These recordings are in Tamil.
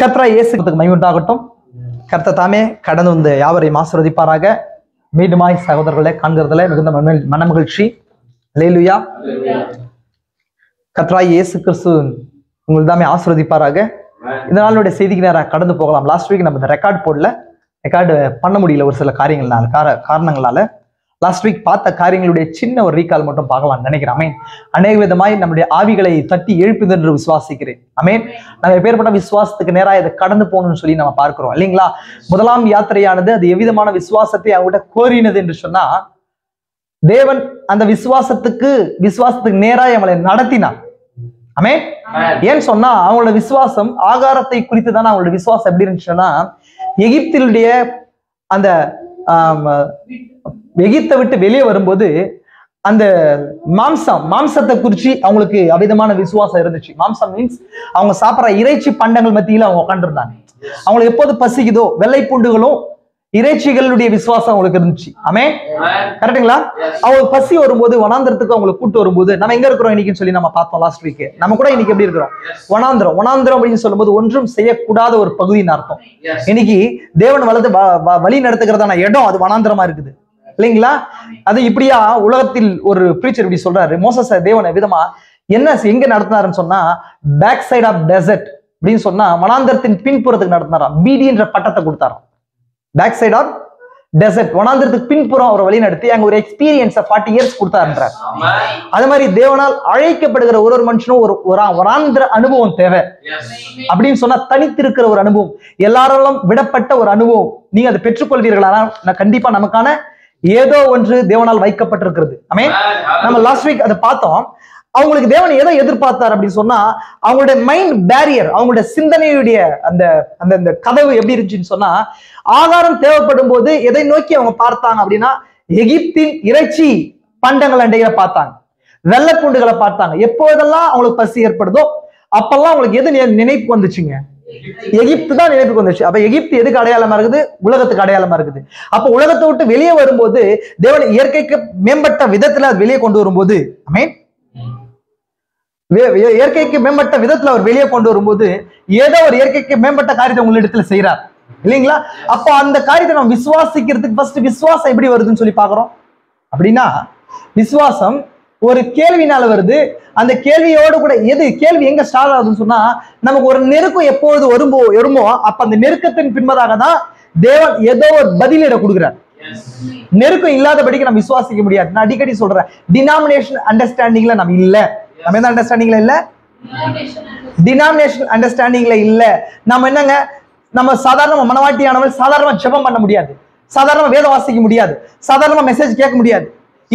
கர்த்தராகிய இயேசுவுக்கு மகிமை உண்டாகட்டும். கர்த்தர் தாமே கடந்து வந்து யாவரையும் ஆசீர்வதிப்பாராக. மீண்டுமாய் சகோதரர்களை காண்கிறதுல மிகுந்த மனமகிழ்ச்சி. அல்லேலூயா. கர்த்தராகிய இயேசு கிறிஸ்து உங்களுக்கு தாமே ஆசீர்வதிப்பாராக. இந்த நாளுடைய செய்திக்கு நேரம் கடந்து போகலாம். லாஸ்ட் வீக் நம்ம இந்த ரெக்கார்ட் பண்ண முடியல ஒரு சில காரணங்களால. லாஸ்ட் வீக் பார்த்த காரியங்களுடைய சின்ன ஒரு ரீகால் மட்டும் பார்க்கலாம் நினைக்கிறேன். அமேன். அநேக விதமாய் நம்முடைய ஆவிகளை தட்டி எழுப்புது என்று விசுவாசிக்கிறேன். அமேன். நம்ம எப்பேற்பட்ட விசுவாசத்துக்கு நேராக இதை கடந்து போகணும்னு சொல்லி நம்ம பார்க்கிறோம் இல்லைங்களா? முதலாம் யாத்திரையானது அது எவ்விதமான விசுவாசத்தை அவங்ககிட்ட கோரினது என்று சொன்னா, தேவன் அந்த விசுவாசத்துக்கு நேராக அவங்களை நடத்தினார். அமேன். ஏன்னு சொன்னா அவங்களோட விசுவாசம் ஆகாரத்தை குறித்து தானே. அவங்களோட விசுவாசம் எப்படி இருந்துச்சுன்னா, எகிப்திலுடைய அந்த எகிப்தை விட்டு வெளியே வரும்போது அந்த மாம்சத்தை குறிச்சு அவங்களுக்கு அவிதமான விசுவாசம் இருந்துச்சு. மாம்சம் மீன்ஸ் அவங்க சாப்பிட்ற இறைச்சி பண்டங்கள் மத்தியில அவங்க உட்காந்துருந்தாங்க. அவங்களுக்கு எப்போது பசிக்குதோ வெள்ளை பூண்டுகளும் இறைச்சிகளுடைய விசுவாசம் அவங்களுக்கு இருந்துச்சு. ஆமென். கரெக்டுங்களா? அவங்களுக்கு பசி வரும்போது வனாந்திரத்துக்கு அவங்களுக்கு கூட்டு வரும்போது, நம்ம எங்க இருக்கிறோம் இன்னைக்குன்னு சொல்லி நம்ம பார்த்தோம் லாஸ்ட் வீக். நம்ம கூட இன்னைக்கு எப்படி இருக்கிறோம்? வனாந்திரம் அப்படின்னு சொல்லும்போது ஒன்றும் செய்யக்கூடாத ஒரு பகுதின்னு அர்த்தம். இன்னைக்கு தேவன் வழி நடத்துகிறதான இடம் அது வனாந்திரமா இருக்குது இல்லைங்களா? அது இப்படியா உலகத்தில் ஒரு பிரீச்சர் இப்படி சொல்றாரு, மோசஸ் தேவனை விதமா எங்க நடத்தினாருன்னு சொன்னா, பேக் சைட் ஆஃப் டெசர்ட் அப்படின்னு சொன்னா வனாந்திரத்தின் பின்புறத்துக்கு நடத்தினாராம். பிடின்ற பட்டத்தை கொடுத்தாராம். பேக் சைட் ஆஃப் டெசர்ட், வனாந்திரத்துக்கு பின்புறம் அவர் வழி நடத்தி அங்க ஒரு எக்ஸ்பீரியன்ஸ் 40 இயர்ஸ் கொடுத்தாருன்றார். அது மாதிரி தேவனால் அழைக்கப்படுகிற ஒரு மனுஷனும் ஒரு வனாந்திர அனுபவம் தேவை. அப்படின்னு சொன்னா தனித்திருக்கிற ஒரு அனுபவம், எல்லாராலும் விடப்பட்ட ஒரு அனுபவம். நீங்க அதை பெற்றுக்கொள்வீர்களா? கண்டிப்பா நமக்கான ஏதோ ஒன்று தேவனால் வைக்கப்பட்டிருக்கிறது. ஆமென். நம்ம லாஸ்ட் வீக் அதை பார்த்தோம். அவங்களுக்கு தேவன் எதை எதிர்பார்த்தார் அப்படின்னு சொன்னா, அவங்களுடைய மைண்ட் பேரியர், அவங்களுடைய சிந்தனையுடைய அந்த கதவு எப்படி இருந்துச்சுன்னு சொன்னா, ஆகாரம் தேவைப்படும் போது எதை நோக்கி அவங்க பார்த்தாங்க அப்படின்னா, எகிப்தின் இறைச்சி பண்டங்கள் அண்டைகளை பார்த்தாங்க, வெள்ளைப்பூண்டுகளை பார்த்தாங்க. எப்போதெல்லாம் அவங்களுக்கு பசி ஏற்படுதோ அப்பெல்லாம் அவங்களுக்கு எது நினைப்பு வந்துச்சுங்க? எகிப்து தான் நினைப்புக்கு வந்துச்சு. அப்ப எகிப்து எதுக்கு அடையாளமா இருக்குது? உலகத்துக்கு அடையாளமா இருக்குது. அப்ப உலகத்தை விட்டு வெளியே வரும்போது தேவன் இயற்கைக்கு மேம்பட்ட விதத்துல வெளியே கொண்டு வரும்போது, ஆமென், இயற்கைக்கு மேம்பட்ட விதத்துல அவர் வெளியே கொண்டு வரும்போது ஏதோ ஒரு இயற்கைக்கு மேம்பட்ட காரியத்தை உங்களிடத்துல செய்யறார் இல்லைங்களா? அப்ப அந்த காரியத்தை நம்ம விசுவாசிக்கிறதுக்கு ஃபர்ஸ்ட் விசுவாசம் எப்படி வருதுன்னு சொல்லி பாக்குறோம். அப்படின்னா விசுவாசம் ஒரு கேள்வினால வருது. அந்த கேள்வியோடு கூட கேள்வி எங்க ஸ்டார்ட் ஆகுதுன்னு சொன்னா, நமக்கு ஒரு நெருக்கம் எப்பொழுது வருமோ அப்ப அந்த நெருக்கத்தின் பின்பதாக தான் தேவன் ஏதோ ஒரு பதிலீட கொடுக்குறார். நெருக்கம் இல்லாதபடிக்கு நம்ம விசுவாசிக்க முடியாது. நான் அடிக்கடி சொல்றேன், டினாமினேஷன் அண்டர்ஸ்டாண்டிங்ல நம்ம இல்ல. நம்ம எந்த அண்டர்ஸ்டாண்டிங்ல இல்ல? டினாமினேஷன் அண்டர்ஸ்டாண்டிங்ல இல்ல. நம்ம என்னங்க, நம்ம சாதாரண மனவாட்டியானவள் சாதாரணமா ஜெபம் பண்ண முடியாது, சாதாரணமா வேதம் வாசிக்க முடியாது, சாதாரணமா மெசேஜ் கேட்க முடியாது.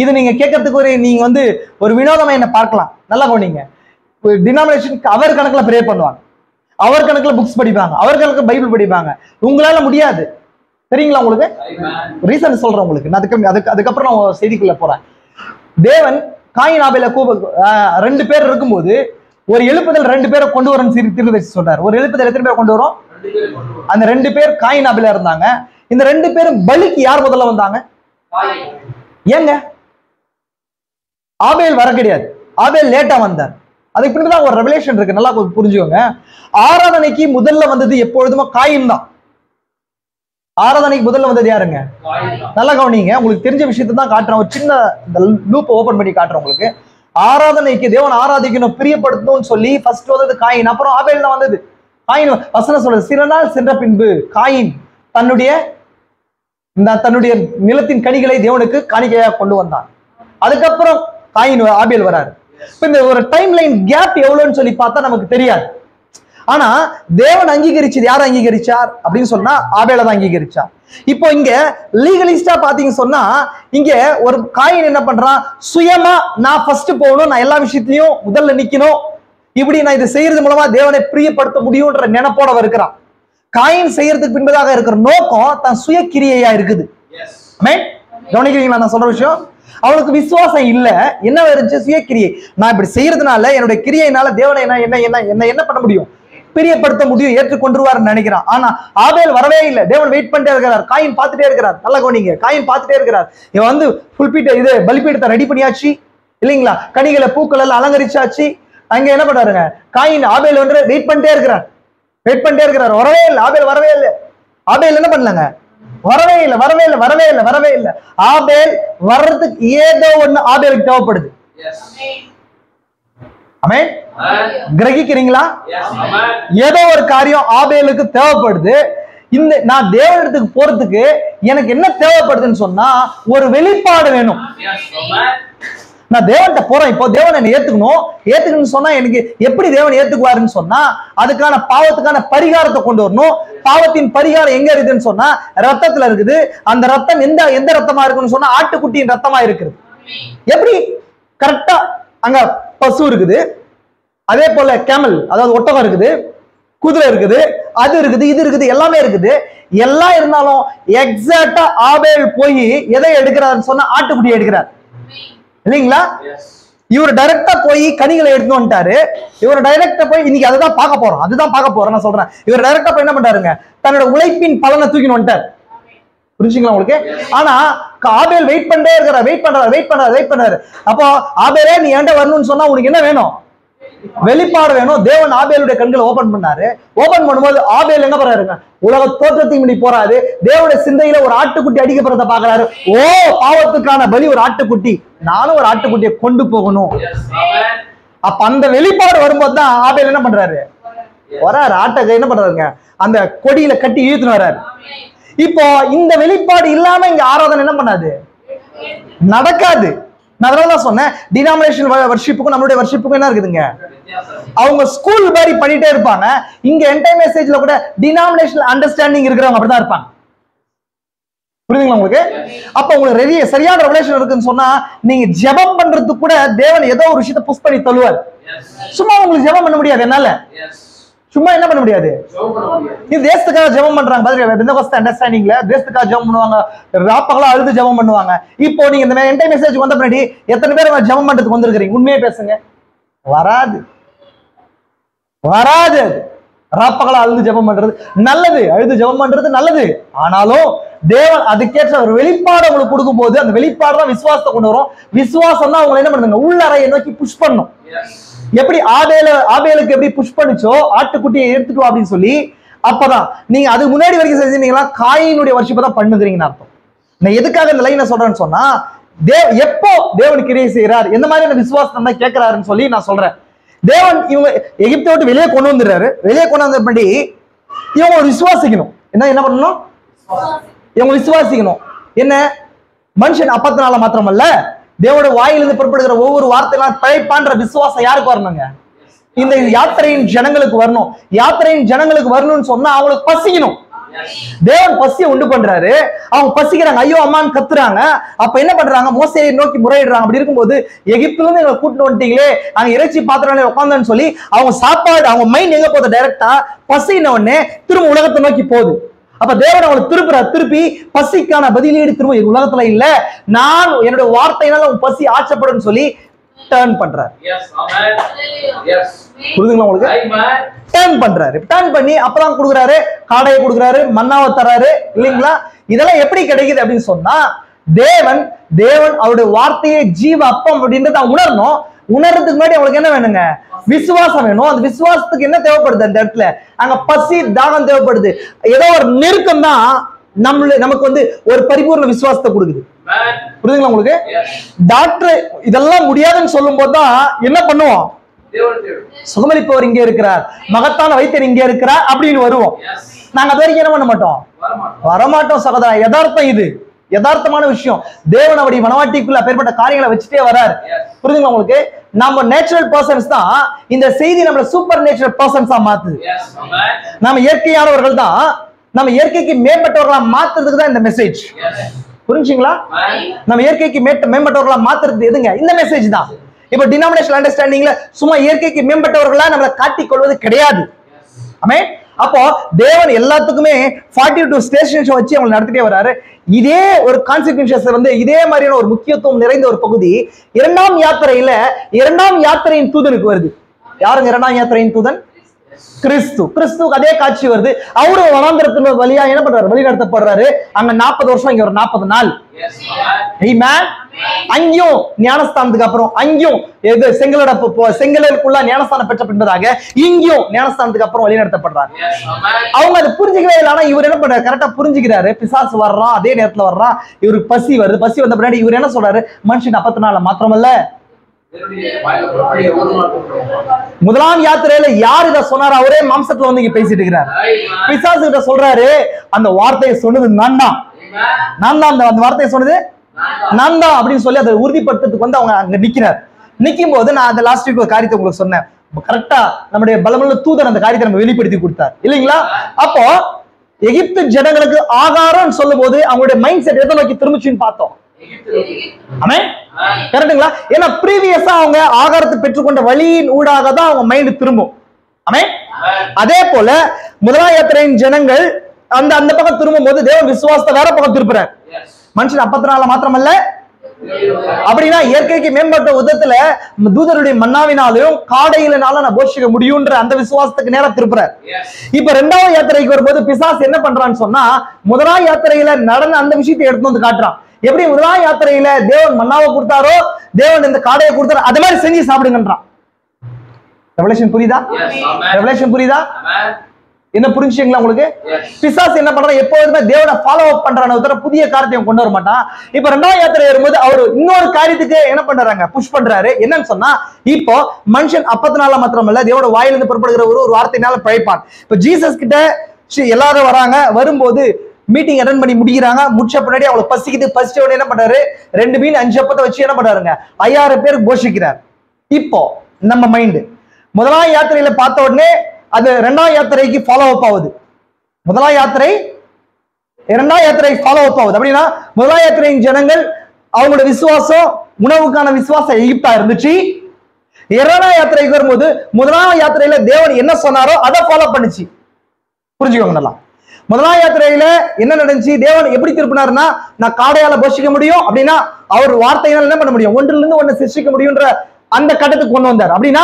இது நீங்க கேட்கறதுக்கு நீங்க ஒரு வினோதமா என்ன பார்க்கலாம். நல்லா கவனிங்க. டினாமினேஷன் அவர் கணக்குல ப்ரே பண்ணுவாங்க, அவர் கணக்குல புக்ஸ் படிப்பாங்க, அவர் கணக்குல பைபிள் படிப்பாங்க. உங்களால முடியாது. தெரியுங்களா? உங்களுக்கு ரீசன் சொல்றேன் உங்களுக்கு. நான் அதுக்கப்புறம் நான் செய்திக்குள்ள போறேன். தேவன் காயின் ஆபேலை 2 பேர் இருக்கும்போது ஒரு எழுப்புதல் 2 பேரை கொண்டு வரும் தீர்க்கதரிசி சொல்றாரு. ஒரு எழுப்புதல் எத்தனை பேர் கொண்டு வரும்? அந்த 2 பேர் காயின் ஆபேலா இருந்தாங்க. இந்த 2 பேரும் பலிக்கு யார் முதல்ல வந்தாங்க? ஏங்க ஆபேல் வர கிடையாது, ஆபேல் லேட்டா வந்தார். அதுக்கு பின்னாடி ஒரு ரெவலேஷன் இருக்கு, நல்லா புரிஞ்சுக்கோங்க. ஆராதனைக்கு முதல்ல வந்தது எப்பொழுதுமே காயின் தான். ஆராதனைக்கு முதல்ல வந்தது யாருங்க? நல்லா கவனிங்க. உங்களுக்கு தெரிஞ்ச விஷயத்தை தான் காட்டுறேன். ஒரு சின்ன லூப் ஓபன் பண்ணி காட்டுறேன் உங்களுக்கு. ஆராதனைக்கு தேவன் ஆராதிக்கணும், பிரியப்படுத்தணும்னு சொல்லி ஃபர்ஸ்ட் வந்தது காயின், அப்புறம் ஆபேல் தான் வந்தது. காயின் வசனம் சொல்றது, சில நாள் சென்ற பின்பு காயின் தன்னுடைய நிலத்தின் கனிகளை தேவனுக்கு காணிக்கையாக கொண்டு வந்தான். அதுக்கப்புறம் காயின் ஆபேல் வராரு. இந்த ஒரு டைம் லைன் கேப் எவ்வளவுன்னு சொல்லி பார்த்தா நமக்கு தெரியாது. ஆனா தேவன் அங்கீகரிச்சது யார் அங்கீகரிச்சார் அப்படின்னு சொன்னா ஆபேலை தான் அங்கீகரிச்சார். இப்போ இங்க லீகலிஸ்டா பாத்தீங்க சொன்னா, இங்க ஒரு காயின் என்ன பண்றான்? சுயமா நான் ஃபர்ஸ்ட் போகணும், நான் எல்லா விஷயத்திலையும் முதல்ல நிக்கணும், இப்படி நான் இதை செய்யறது மூலமா தேவனை பிரியப்படுத்த முடியும்ன்ற நினைப்போட இருக்கிறான். காயின் செய்யறதுக்கு பின்பதாக இருக்கிற நோக்கம் தன் சுய கிரியையா இருக்குது. கவனிக்கிறீங்களா நான் சொல்ற விஷயம்? அவனுக்கு விசுவாசம் இல்ல. என்ன இருந்துச்சு? சுயக்கிரியை. நான் இப்படி செய்யறதுனால என்னுடைய கிரியையினால தேவனை என்ன பண்ண முடியும்? பிரியப்படுத்த முடியும், ஏற்றுக்கொண்டுருவாருன்னு நினைக்கிறான். ஆனா ஆபேல் வரவே இல்லை. தேவன் வெயிட் பண்ணிட்டே இருக்கிறார், காயின் பார்த்துட்டே இருக்கிறார். நல்லா கவனிங்க, காயின் பார்த்துட்டே இருக்கிறார். இவன் பலிபீடத்தை ரெடி பண்ணியாச்சு இல்லைங்களா? கனிகளை பூக்கள் எல்லாம் அலங்கரிச்சாச்சு. அங்க என்ன பண்றாருங்க? காயின் ஆபேல் வெயிட் பண்ணிட்டே இருக்கிறார். வெயிட் பண்ணிட்டே இருக்கிறாரு, வரவே இல்லை, ஆபேல் வரவே இல்லை. ஆபேல் என்ன பண்ணலங்க, வரவே இல்லை, வரவே இல்லை, வரவே இல்லை, வரவே இல்லை. ஆபேல் வர்றதுக்கு ஏதோ ஒண்ணு ஆபேலுக்கு தேவைப்படுது. ஆமென். கிரகிக்கிறீங்களா? ஏதோ ஒரு காரியம் ஆபேலுக்கு தேவைப்படுது. இந்த நான் தேவனிடத்துக்கு போறதுக்கு எனக்கு என்ன தேவைப்படுதுன்னு சொன்னா ஒரு வெளிப்பாடு வேணும். நான் தேவன்கிட்ட போறேன், இப்போ தேவன் என்னை ஏத்துக்கணும்னு சொன்னா எனக்கு எப்படி தேவன் ஏத்துக்குவாருன்னு சொன்னா அதுக்கான பாவத்துக்கான பரிகாரத்தை கொண்டு வரணும். பாவத்தின் பரிகாரம் எங்க இருக்குன்னு சொன்னா ரத்தத்துல இருக்குது. அந்த ரத்தம் எந்த ரத்தமா இருக்குன்னு சொன்னா ஆட்டுக்குட்டியின் ரத்தமா இருக்குது. எப்படி கரெக்டா அங்க பசு இருக்குது, அதே போல கேமல் அதாவது ஒட்டகம் இருக்குது, குதிரை இருக்குது, அது இருக்குது, இது இருக்குது, எல்லாமே இருக்குது. எல்லாம் இருந்தாலும் எக்ஸாக்டா ஆபேல் போய் எதை எடுக்கிறாருன்னு சொன்னா ஆட்டுக்குட்டி எடுக்கிறார் இல்லைங்களா? இவர் டைரக்டா போய் கனிகளை எடுத்து வந்துட்டாரு. இவர் டைரக்டா போய் இன்னைக்கு அதுதான் பார்க்க போறோம் நான் சொல்றேன். இவர் டைரக்டா போய் என்ன பண்றாருங்க, தன்னோட உழைப்பின் பலனை தூக்கின்னு வந்துட்டார். புரிஞ்சுங்களா உங்களுக்கு? ஆனா ஆபேல் வெயிட் பண்றாரு. அப்போ ஆபேலே நீ ஏன்டா வரணும்னு சொன்னா உனக்கு என்ன வேணும், வெளிப்பாடு வேணும். தேவன் ஆபேலுடைய கண்களை ஓபன் பண்ணாரு. ஓபன் பண்ணும்போது ஆபேல் எங்க போறாருங்க, உலக தோற்றத்துக்கு முன்னாடி போறாரு. தேவனுடைய சிந்தையில ஒரு ஆட்டுக்குட்டி அடிக்கப்படுறத பாக்குறாரு. ஓ, பாவத்துக்கான பலி ஒரு ஆட்டுக்குட்டி, நானும் ஒரு ஆட்டுக்குட்டியை கொண்டு போகணும். அப்ப அந்த வெளிப்பாடு வரும்போது தான் ஆபேல் என்ன பண்றாரு, வராரு. ஆட்டை என்ன பண்றாருங்க, அந்த கொடியில கட்டி இழுத்துன்னு வர்றாரு. இப்போ இந்த வெளிப்பாடு இல்லாம இங்க ஆராதனை என்ன பண்ணாது, நடக்காது. நான் அதனாலதான் சொன்னேன், டினாமினேஷன் வர்ஷிப்புக்கும் நம்மளுடைய வர்ஷிப்புக்கும் என்ன இருக்குதுங்க, அவங்க ஸ்கூல் மாதிரி பண்ணிட்டே இருப்பாங்க. இங்க என்டையர் மெசேஜ்ல கூட டினாமினேஷனல் அண்டர்ஸ்டாண்டிங் இருக்கிறவங்க அப்படிதான் இருப்பாங்க. புரியுதுங்களா உங்களுக்கு? அப்ப உங்களுக்கு சரியான ரெவலேஷன் இருக்குன்னு சொன்னா நீங்க ஜெபம் பண்றதுக்கு கூட தேவன் ஏதோ ஒரு விஷயத்தை புஷ் பண்ணி தள்ளுவார். சும்மா உங்களுக்கு ஜெபம் பண்ண முடியாது, என்னால சும்மா என்ன பண்ண முடியாது. இது தேசத்துக்காக ஜெபம் பண்றாங்க, பெந்தெகோஸ்தே அண்டர்ஸ்டாண்டிங்ல தேசத்துக்காக ஜெபம் பண்ணுவாங்க, ராப்பகலா அழுது ஜெபம் பண்ணுவாங்க. இப்போ நீங்க இந்த என்டையர் மெசேஜ் வந்த பின்னாடி எத்தனை பேர் ஜெபம் பண்றதுக்கு வந்திருக்கீங்க? உண்மையே பேசுங்க, வராது. ராப்பகலா அழுது ஜெபம் பண்றது நல்லது, அழுது ஜெபம் பண்றது நல்லது. ஆனாலும் தேவன் அதுக்கேற்ற ஒரு வெளிப்பாடு உங்களுக்கு கொடுக்கும் போது அந்த வெளிப்பாடு தான் விசுவாசத்தை கொண்டு வரும். விசுவாசம் தான் உங்களை என்ன பண்ணுங்க, உள்ளறையை நோக்கி புஷ் பண்ணும். எப்படி ஆபேலுக்கு எப்படி புஷ் பண்ணிச்சோ ஆட்டுக்குட்டியை எடுத்துட்டு வா அப்படின்னு சொல்லி, அப்பதான் நீங்க அதுக்கு முன்னாடி வரைக்கும் செஞ்சீங்கன்னா காயினுடைய வர்ஷிப்பை தான் பண்ணுகிறீங்கன்னு அர்த்தம். நான் எதுக்காக இந்த லைனை சொல்றேன்னு சொன்னா எப்போ தேவன் கிரியை செய்யறார், எந்த மாதிரியான விசுவாசம் தான் கேட்கிறாருன்னு சொல்லி நான் சொல்றேன். தேவன் இவங்க எகிப்தை விட்டு வெளியே கொண்டு வந்துடுறாரு. வெளியே கொண்டு வந்த படி இவங்க விசுவாசிக்கணும். என்ன பண்ணணும், இவங்க விசுவாசிக்கணும். என்ன, மனுஷன் அப்பத்தினால மாத்திரமல்ல தேவனுடைய வாயிலிருந்து புறப்படுகிற ஒவ்வொரு வார்த்தையெல்லாம் பிழைப்பான்ற விசுவாசம் யாருக்கு வரணுங்க, இந்த யாத்திரையின் ஜனங்களுக்கு வரணும். யாத்திரையின் ஜனங்களுக்கு வரணும்னு சொன்னா அவங்களுக்கு பசிக்கணும். தேவன் பசியை உண்டு பண்றாரு. அவங்க பசிக்கிறாங்க, ஐயோ அம்மான்னு கத்துறாங்க. அப்ப என்ன பண்றாங்க, மோசேயை நோக்கி முறையிடுறாங்க. அப்படி இருக்கும்போது எகிப்துல இருந்து எங்களை கூட்டிட்டு வந்துட்டீங்களே, அங்க இறைச்சி பாத்திரம் உட்காந்தன்னு சொல்லி அவங்க சாப்பாடு, அவங்க மைண்ட் எங்க போகுது, டைரக்டா பசின உடனே திரும்ப உலகத்தை நோக்கி போகுது. அப்ப தேவன் அவங்களை திருப்பி பசிக்கான பதிலீடு திரும்ப உலகத்துல இல்ல, நான் என்னுடைய வார்த்தையினால உங்க பசி ஆச்சப்படும் சொல்லி டர்ன் பண்றாரு. புரியுதுங்களா உங்களுக்கு? டர்ன் பண்றாரு. டர்ன் பண்ணி அப்பதான் கொடுக்குறாரு, காடையை கொடுக்குறாரு, மன்னாவை தராரு இல்லைங்களா? இதெல்லாம் எப்படி கிடைக்குது அப்படின்னு சொன்னா தேவன் அவருடைய வார்த்தையை ஜீவ அப்பம் அப்படின்றத உணரணும். உணர்றதுக்கு முன்னாடி அவங்களுக்கு என்ன வேணுங்க, விசுவாசம் வேணும். அந்த விசுவாசத்துக்கு என்ன தேவைப்படுது, அந்த இடத்துல அங்க பசி தாகம் தேவைப்படுது. ஏதோ ஒரு நெருக்கம் தான் நமக்கு வந்து ஒரு பரிபூர்ண விசுவாசத்தை கொடுக்குது. புரியுதுங்களா உங்களுக்கு? டாக்டர் இதெல்லாம் முடியாதுன்னு சொல்லும் போதுதான் என்ன பண்ணுவோம், சுகமளிப்பவர் இங்கே இருக்கிறார், மகத்தான வைத்தியர் இங்கே இருக்கிறார் அப்படின்னு வருவோம். நாங்க அது வரைக்கும் என்ன பண்ண மாட்டோம், வரமாட்டோம் சகோதரா. யதார்த்தம், இது யதார்த்தமான விஷயம். தேவன் அப்படி மனவாட்டிக்குள்ள அப்பேற்பட்ட காரியங்களை வச்சுட்டே வராரு. புரியுதுங்களா உங்களுக்கு? நம்ம நேச்சுரல் பர்சன்ஸ் தான் இந்த செய்தி நம்மள சூப்பர் நேச்சுரல் பர்சன்ஸா மாத்துது. நம்ம இயற்கையானவர்கள் தான் நம்ம இயற்கைக்கு மேம்பட்டவர்களா மாத்துறதுக்கு தான் இந்த மெசேஜ். புரிஞ்சுங்களா? நம்ம இயற்கைக்கு மேம்பட்டவர்களா மாத்துறது எதுங்க, இந்த மெசேஜ் தான். இப்ப டினாமினேஷனல் அண்டர்ஸ்டாண்டிங்ல சும்மா இயற்கைக்கு மேம்பட்டவர்களா நம்மளை காட்டிக் கொள்வது கிடையாது. ஆமென். அப்போ தேவன் எல்லாத்துக்குமே 42 ஸ்டேஷன்ஸ் வச்சு அவங்க நடத்திட்டே வராரு. இதே ஒரு கான்சிக்வன்சஸ் வந்து இதே மாதிரியான ஒரு முக்கியத்துவம் நிறைந்த ஒரு பகுதி இரண்டாம் யாத்திரையின் தூதனுக்கு வருது. யாருங்க இரண்டாம் யாத்திரையின் தூதன்? கிறிஸ்துக்கு அதே காட்சி வருது. அவரு வனாந்திரத்துல வழியா என்ன பண்றாரு? வழி நடத்தப்படுறாரு. அங்க 40 வருஷம், இங்க ஒரு 40 நாள். அங்கேயும் ஞானஸ்தானத்துக்கு அப்புறம் அங்கேயும் செங்கலுக்குள்ள ஞானஸ்தானம் பெற்ற பின்பதாக இங்கேயும் ஞானஸ்தானத்துக்கு அப்புறம் வழி நடத்தப்படுறாரு. அவங்க அதை புரிஞ்சுக்கவே இல்லை. ஆனா இவர் என்ன பண்றாரு? கரெக்டா புரிஞ்சுக்கிறாரு. பிசாசு வர்றான், அதே நேரத்துல வர்றான். இவருக்கு பசி வருது. பசி வந்த பின்னாடி இவர் என்ன சொல்றாரு? மனுஷன் 40 நாள் மாத்திரமல்ல, முதலாம் யாத்திரையில யார் இத சொன்னாரு? அவரே மாம்சத்துல வந்து இங்க பேசிட்டு இருக்கிறார். பிசாசு கிட்ட சொல்றாரு, அந்த வார்த்தையை சொன்னது நான் தான், அந்த வார்த்தையை சொன்னது நான் தான் அப்படின்னு சொல்லி அதை உறுதிப்படுத்துறதுக்கு வந்து அவங்க அங்க நிக்கிறார். நிக்கும் போது நான் அந்த லாஸ்ட் வீக் ஒரு காரியத்தை உங்களுக்கு சொன்னேன். கரெக்டா நம்முடைய பலமுள்ள தூதன் அந்த காரியத்தை நம்ம வெளிப்படுத்தி கொடுத்தார் இல்லைங்களா? அப்போ எகிப்து ஜனங்களுக்கு ஆகாரம் சொல்லும் போது அவங்களுடைய மைண்ட் செட் எதை நோக்கி திரும்பிச்சுன்னு பார்த்தோம். கரெக்டுங்களா? ஏன்னா பிரீவியஸா அவங்க ஆகாரத்தை பெற்றுக்கொண்ட வழியின் ஊடாக தான் அவங்க மைண்ட் திரும்பும். அதே போல முதலாம் யாத்திரையின் ஜனங்கள் அந்த பக்கம் திரும்பும் போது தேவன் விசுவாசத்தை வேற பக்கம் திருப்புறார். மனுஷன் 40 நாள் மாத்திரமல்ல, அப்படின்னா இயற்கைக்கு மேம்பட்ட உதத்துல தூதருடைய மன்னாவினாலும் காடையினால நான் போஷிக்க முடியும்ன்ற அந்த விசுவாசத்துக்கு நேரம் திருப்புறார். இப்ப 2வது யாத்திரைக்கு வரும்போது பிசாசு என்ன பண்றான்னு சொன்னா, முதலாம் யாத்திரையில நடந்த அந்த விஷயத்தை எடுத்து வந்து காட்டுறான். எப்படி முதலாம் யாத்திரையில தேவன் மன்னாவை கொடுத்தாரோ, தேவன் இந்த காடையை கொடுத்தாரோ, அதே மாதிரி செஞ்சு சாப்பிடுங்கன்றான். ரெவலேஷன் புரியுதா? ரெவலேஷன் புரியுதா? என்ன புரிஞ்சுங்களா உங்களுக்கு? பிசாசு என்ன பண்றான்? எப்போதுமே தேவனை ஃபாலோ அப் பண்றான புதிய காரியத்தை கொண்டு வர மாட்டான். இப்ப 2வது யாத்திரை வரும்போது அவரு இன்னொரு காரியத்துக்கு என்ன பண்றாங்க? புஷ் பண்றாரு. என்னன்னு சொன்னா, இப்போ மனுஷன் 40 நாள் மாத்திரமல்ல, தேவனோட வாயிலிருந்து புறப்படுகிற ஒரு வார்த்தையினால பிழைப்பான். இப்ப ஜீசஸ் கிட்ட எல்லாரும் வராங்க. வரும்போது மீட்டிங் அட்டெண்ட் பண்ணி முடிக்கிறாங்க. முடிச்ச பின்னாடி அவங்களுக்கு பசிக்குது. பசிச்ச உடனே என்ன பண்றாரு? 2 மீன் 5 அப்பத்தை வச்சு என்ன பண்றாருங்க? 5000 பேருக்கு போஷிக்கிறார். இப்போ நம்ம மைண்ட் முதலாம் யாத்திரையில பார்த்த உடனே அது 2வது யாத்திரைக்கு ஃபாலோ அப் ஆகுது. முதலாம் யாத்திரை 2வது யாத்திரை ஃபாலோ அப் ஆகுது. அப்படின்னா முதலாம் யாத்திரையின் ஜனங்கள் அவங்களோட விசுவாசம், உணவுக்கான விசுவாசம் எகிப்தா இருந்துச்சு. 2வது யாத்திரைக்கு வரும்போது முதலாம் யாத்திரையில தேவன் என்ன சொன்னாரோ அதை ஃபாலோ பண்ணுச்சு. புரிஞ்சுக்கோங்க நல்லா. முதலாம் யாத்திரையில என்ன நடந்துச்சு? தேவன் எப்படி திருப்பினார்னா, நான் காடையால போஷிக்க முடியும் அப்படின்னா அவர் வார்த்தையினால என்ன பண்ண முடியும்? ஒன்றிலிருந்து ஒண்ணு சிருஷ்டிக்க முடியும்ன்ற அந்த கட்டத்துக்கு கொண்டு வந்தார். அப்படின்னா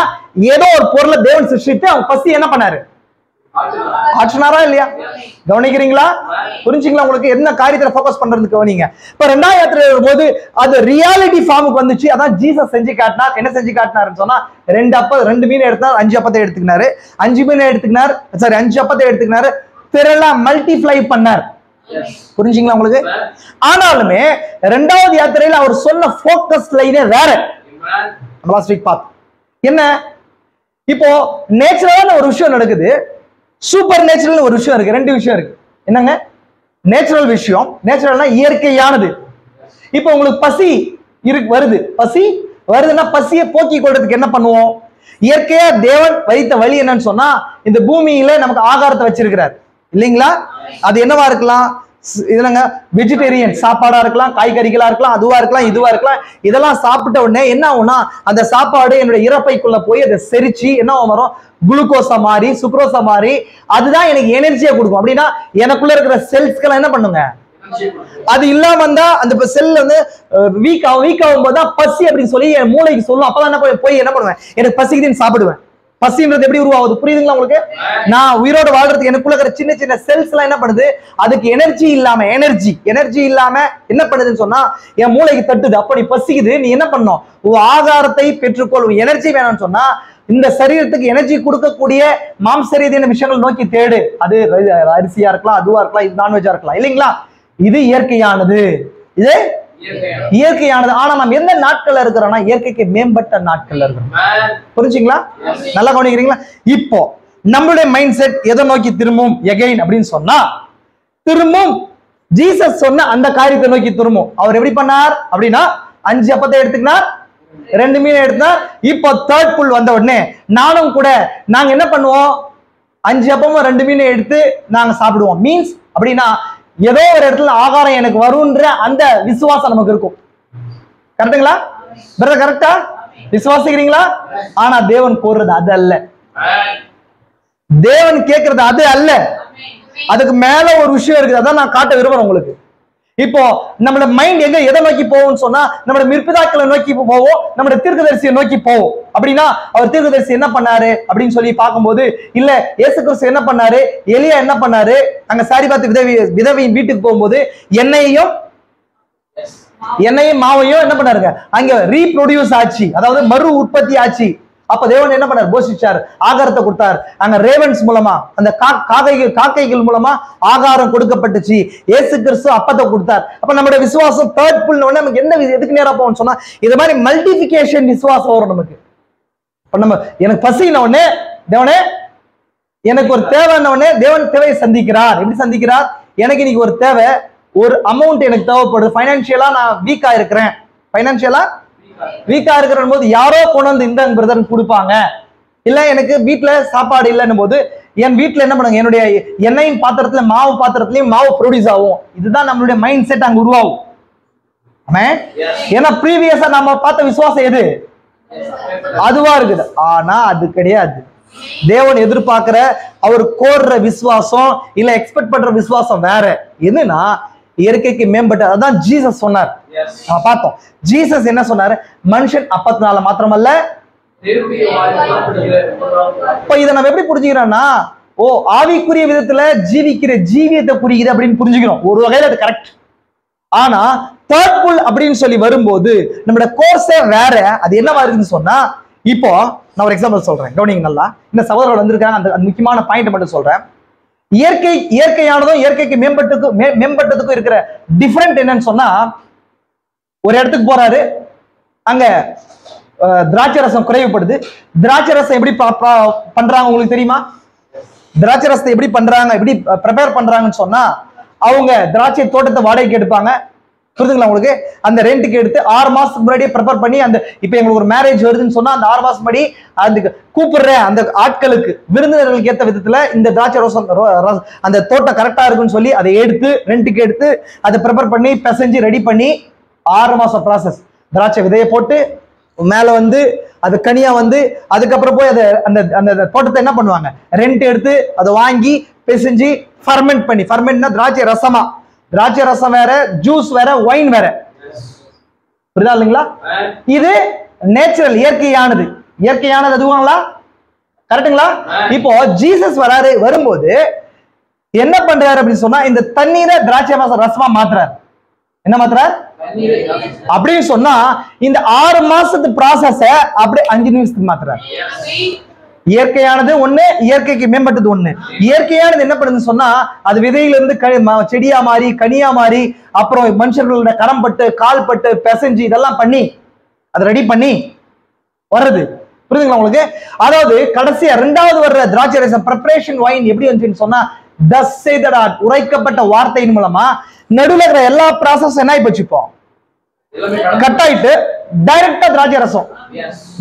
ஏதோ ஒரு பொருளை தேவன் சிருஷ்டித்து அவங்க பசி என்ன பண்ணாரு? ஆச்சுனாரா இல்லையா? கவனிக்கிறீங்களா? புரிஞ்சுங்களா? உங்களுக்கு என்ன காரியத்துல போக்கஸ் பண்றதுக்கு கவனிங்க. இப்ப 2வது யாத்திரை வரும்போது அது ரியாலிட்டி ஃபார்முக்கு வந்துச்சு. அதான் ஜீசஸ் செஞ்சு காட்டினார். என்ன செஞ்சு காட்டினாருன்னு சொன்னா, 2 மீன் எடுத்தார், 5 அப்பத்தை எடுத்துக்கினாரு. 5 மீன் எடுத்துக்கினார், சாரி 5 அப்பத்தை எடுத்துக்கினாரு. திரளா மல்டிப்ளை பண்ணார். புரிஞ்சுங்களா உங்களுக்கு? ஆனாலுமே 2வது யாத்திரையில அவர் சொன்ன போக்கஸ் லைனே வேற. லாஸ்ட் வீக் பார்த்து என்ன, இப்போ நேச்சுரலான ஒரு விஷயம் நடக்குது, சூப்பர் நேச்சுரல் ஒரு விஷயம் இருக்கு. 2 விஷயம் இருக்கு. என்னங்க? நேச்சுரல் விஷயம், நேச்சுரல்னா இயற்கையானது. இப்போ உங்களுக்கு பசி வருது. பசி வருதுன்னா பசியை போக்கிக் கொள்றதுக்கு என்ன பண்ணுவோம்? இயற்கையா தேவன் வைத்த வழி என்னன்னு சொன்னா, இந்த பூமியில நமக்கு ஆகாரத்தை வச்சிருக்கிறார் இல்லைங்களா? அது என்னவா இருக்கலாம்? இதுலங்க வெஜிடேரியன் சாப்பாடா இருக்கலாம், காய்கறிகளா இருக்கலாம், அதுவா இருக்கலாம், இதுவா இருக்கலாம். இதெல்லாம் சாப்பிட்ட உடனே என்ன ஆகும்னா, அந்த சாப்பாடு என்னுடைய இறப்பைக்குள்ள போய் அதை செரிச்சு என்ன வரும்? குளுக்கோஸா மாறி, சுக்ரோஸா மாறி, அதுதான் எனக்கு எனர்ஜியா கொடுக்கும். அப்படின்னா எனக்குள்ள இருக்கிற செல்ஸ்க்கெல்லாம் என்ன பண்ணுங்க? அது இல்லாம வந்தா அந்த செல் வந்து வீக் ஆகும் போது தான் பசி அப்படின்னு சொல்லி என் மூளைக்கு சொல்லும். அப்பதான் போய் என்ன பண்ணுவேன்? எனக்கு பசிக்குதுன்னு சாப்பிடுவேன். பசின்றது எப்படி உருவாகுது? புரியுதுங்களா உங்களுக்கு? நான் உயிரோட வாழ்றதுக்கு எனக்குள்ள இருக்கிற சின்ன சின்ன செல்ஸ் எல்லாம் என்ன பண்ணுது? அதுக்கு எனர்ஜி இல்லாம என்ன பண்ணுதுன்னு சொன்னா என் மூளைக்கு தட்டுது. அப்ப நீ பசிக்குது, நீ என்ன பண்ணும்? ஆகாரத்தை பெற்றுக்கொள். எனர்ஜி வேணும்னு சொன்னா இந்த சரீரத்துக்கு எனர்ஜி கொடுக்கக்கூடிய மாம்ச ரீதியான விஷயங்கள் நோக்கி தேடு. அது அரிசியா இருக்கலாம், அதுவா இருக்கலாம், இது நான்வெஜ்ஜா இருக்கலாம் இல்லைங்களா? இது இயற்கையானது. இது இயற்கையானது. ஆனா நம்ம எந்த நாட்கள்ல இருக்கிறோம்னா இயற்கைக்கு மேம்பட்ட நாட்கள்ல இருக்கிறோம். புரிஞ்சுங்களா? நல்லா கவனிக்கிறீங்களா? இப்போ நம்மளுடைய மைண்ட் செட் எதை நோக்கி திரும்பும் எகைன் அப்படின்னு சொன்னா, திரும்பும் ஜீசஸ் சொன்ன அந்த காரியத்தை நோக்கி திரும்பும். அவர் எப்படி பண்ணார் அப்படின்னா 5 அப்பத்தை எடுத்துக்கினார், 2 மீன் எடுத்தார். இப்போ 3rd புல் வந்த உடனே நானும் கூட நாங்க என்ன பண்ணுவோம்? 5 அப்பமும் 2 மீன் எடுத்து நாங்க சாப்பிடுவோம். மீன்ஸ் அப்படின்னா ஏதோ ஒரு இடத்துல ஆகாரம் எனக்கு வரும்ன்ற அந்த விசுவாசம் நமக்கு இருக்கும். கரெக்டுங்களா? கரெக்டா விசுவாசிக்கிறீங்களா? ஆனா தேவன் கோருறது அது அல்ல. தேவன் கேட்கறது அது அல்ல. அதுக்கு மேல ஒரு விஷயம் இருக்குது. அதான் நான் காட்ட விரும்புறேன் உங்களுக்கு. இப்போ நம்மளோட மைண்ட் எங்க எதை நோக்கி போகும்னு சொன்னா நம்மளோட மிற்பிதாக்களை நோக்கி போவோம், நம்மளோட தீர்க்கதரிசியை நோக்கி போவோம். அப்படின்னா அவர் தீர்க்கதரிசி என்ன பண்ணாரு அப்படின்னு சொல்லி பார்க்கும்போது, இல்ல இயேசு கிறிஸ்து என்ன பண்ணாரு, எலியா என்ன பண்ணாரு, அங்க சாரிபாத்து விதவையின் வீட்டுக்கு போகும்போது எண்ணெயையும் மாவையும் என்ன பண்ணாருங்க அங்க ரீப்ரொடியூஸ் ஆச்சு, அதாவது மறு உற்பத்தி ஆச்சு. அப்ப தேவன் என்ன பண்ணார், போஷிச்சார், ஆகாரத்தை கொடுத்தார். அங்க ரேவன்ஸ் மூலமா, அந்த காக்கைகள் மூலமா ஆகாரம் கொடுக்கப்பட்டுச்சு. இயேசு கிறிஸ்து அப்பத்தை கொடுத்தார். அப்ப நம்மளுடைய விசுவாசம் தேர்ட் புல் நமக்கு என்ன எதுக்கு நேரா போவோம்னு சொன்னா, இது மாதிரி மல்டிபிகேஷன் விசுவாசம் வரும் நமக்கு. நம்ம எனக்கு பசின உடனே தேவனே எனக்கு ஒரு தேவைன்னே தேவன் தேவையை சந்திக்கிறார். எப்படி சந்திக்கிறார், எனக்கு இன்னைக்கு ஒரு தேவை, ஒரு அமௌண்ட் எனக்கு தேவைப்படுது, பைனான்சியலா நான் வீக்கா இருக்கிறேன், பைனான்சியலா வீக்கா இருக்கிற போது யாரோ கொண்டு வந்து இந்த பிரதர் கொடுப்பாங்க. இல்ல எனக்கு வீட்டுல சாப்பாடு இல்லைன்னும் போது என் வீட்டுல என்ன பண்ணுங்க, என்னுடைய எண்ணெயின் பாத்திரத்துல மாவு பாத்திரத்திலயும் மாவு ப்ரொடியூஸ் ஆகும். இதுதான் நம்மளுடைய மைண்ட் செட் அங்க உருவாகும். ஏன்னா ப்ரீவியஸா நம்ம பார்த்த விசுவாசம் எது, அதுவா இருக்குது. ஆனா அது கிடையாது. தேவன் எதிர்பார்க்கிற அவர் கோர்ற விசுவாசம் இல்ல எக்ஸ்பெக்ட் பண்ற விசுவாசம் வேற. என்னன்னா இயற்கைக்கு மேம்பட்ட, அதான் ஜீசஸ் சொன்னார். பார்த்தோம் ஜீசஸ் என்ன சொன்னாரு, மனுஷன் அப்பத்தினால மாத்திரமல்ல. இப்ப இதை நம்ம எப்படி புரிஞ்சுக்கிறோம்னா, ஓ ஆவிக்குரிய விதத்துல ஜீவிக்கிற ஜீவியத்தை புரியுது அப்படின்னு புரிஞ்சுக்கிறோம். ஒரு வகையில அது கரெக்ட். ஆனா தேர்ட் புல் அப்படின்னு சொல்லி வரும்போது நம்மளோட கோர்ஸே வேற. அது என்னவா இருக்குன்னு சொன்னா, இப்போ நான் ஒரு எக்ஸாம்பிள் சொல்றேன், கவனிங்க நல்லா. இந்த சகோதரர்கள் வந்திருக்காங்க, அந்த முக்கியமான பாயிண்ட் மட்டும் சொல்றேன். இயற்கையானதும் இயற்கைக்கு மேம்பட்டதுக்கும் இருக்கிற டிஃபரெண்ட் என்னன்னு சொன்னா, ஒரு இடத்துக்கு போறாரு, அங்க திராட்சை ரசம் குறைவுபடுது. திராட்சை ரசம் எப்படி பண்றாங்க உங்களுக்கு தெரியுமா? திராட்சை ரசத்தை எப்படி பண்றாங்க, எப்படி ப்ரிப்பேர் பண்றாங்கன்னு சொன்னா, அவங்க திராட்சை தோட்டத்தை வாடகைக்கு எடுப்பாங்க. புரியுதுங்களா உங்களுக்கு? அந்த ரெண்டுக்கு எடுத்து 6 மாசத்துக்கு முன்னாடியே ப்ரிப்பேர் பண்ணி, அந்த இப்ப எங்களுக்கு ஒரு மேரேஜ் வருதுன்னு சொன்னா அந்த 6 மாசம் முன்னாடி அதுக்கு கூப்பிடுற அந்த ஆட்களுக்கு விருந்தினர்களுக்கு ஏற்ற விதத்துல இந்த திராட்சை ரசம் அந்த தோட்டம் கரெக்டா இருக்குன்னு சொல்லி அதை எடுத்து ரெண்டுக்கு எடுத்து அதை ப்ரிப்பேர் பண்ணி பிசைஞ்சு ரெடி பண்ணி 6 மாசம் ப்ராசஸ். திராட்சை விதையை போட்டு மேல வந்து அது கனியா வந்து அதுக்கப்புறம் போய் அதை அந்த அந்த தோட்டத்தை என்ன பண்ணுவாங்க, ரெண்ட் எடுத்து அதை வாங்கி பிசைஞ்சு ஃபர்மெண்ட் பண்ணி, ஃபர்மெண்ட்னா திராட்சை ரசமா, திராட்சை ரசம் வேற, ஜூஸ் வேற, ஒயின் வேற. புரியுதா இல்லைங்களா? இது நேச்சுரல், இயற்கையானது. இயற்கையானது அதுவாங்களா? கரெக்டுங்களா? இப்போ ஜீசஸ் வரும்போது என்ன பண்றாரு அப்படின்னு சொன்னா, இந்த தண்ணீரை திராட்சை ரசமா மாத்துறாரு. என்ன மாத்துறாரு அப்படின்னு சொன்னா, இந்த 6 மாசத்து ப்ராசஸ அப்படியே 5 நிமிஷத்துக்கு மாத்துறாரு. இயற்கையானது ஒண்ணு, இயற்கைக்கு மேம்பட்டது ஒண்ணு. இயற்கையானது என்ன பண்ணுதுன்னு சொன்னா, அது விதையில இருந்து செடியா மாறி, கனியா மாறி, அப்புறம் மனுஷர்களோட கரம் பட்டு, கால் பட்டு, பிசைஞ்சு இதெல்லாம் பண்ணி அதை ரெடி பண்ணி வர்றது. புரியுதுங்களா உங்களுக்கு? அதாவது கடைசியா 2வது வர்ற திராட்சை ரசம் preparation wine எப்படி வந்துச்சுன்னு சொன்னா, thus say the Lord, உரைக்கப்பட்ட வார்த்தையின் மூலமா நடுவுல இருக்கிற எல்லா ப்ராசஸ் என்ன ஆகி போச்சு, இப்போ கட் ஆயிட்டு டைரக்டா திராட்சை ரசம்,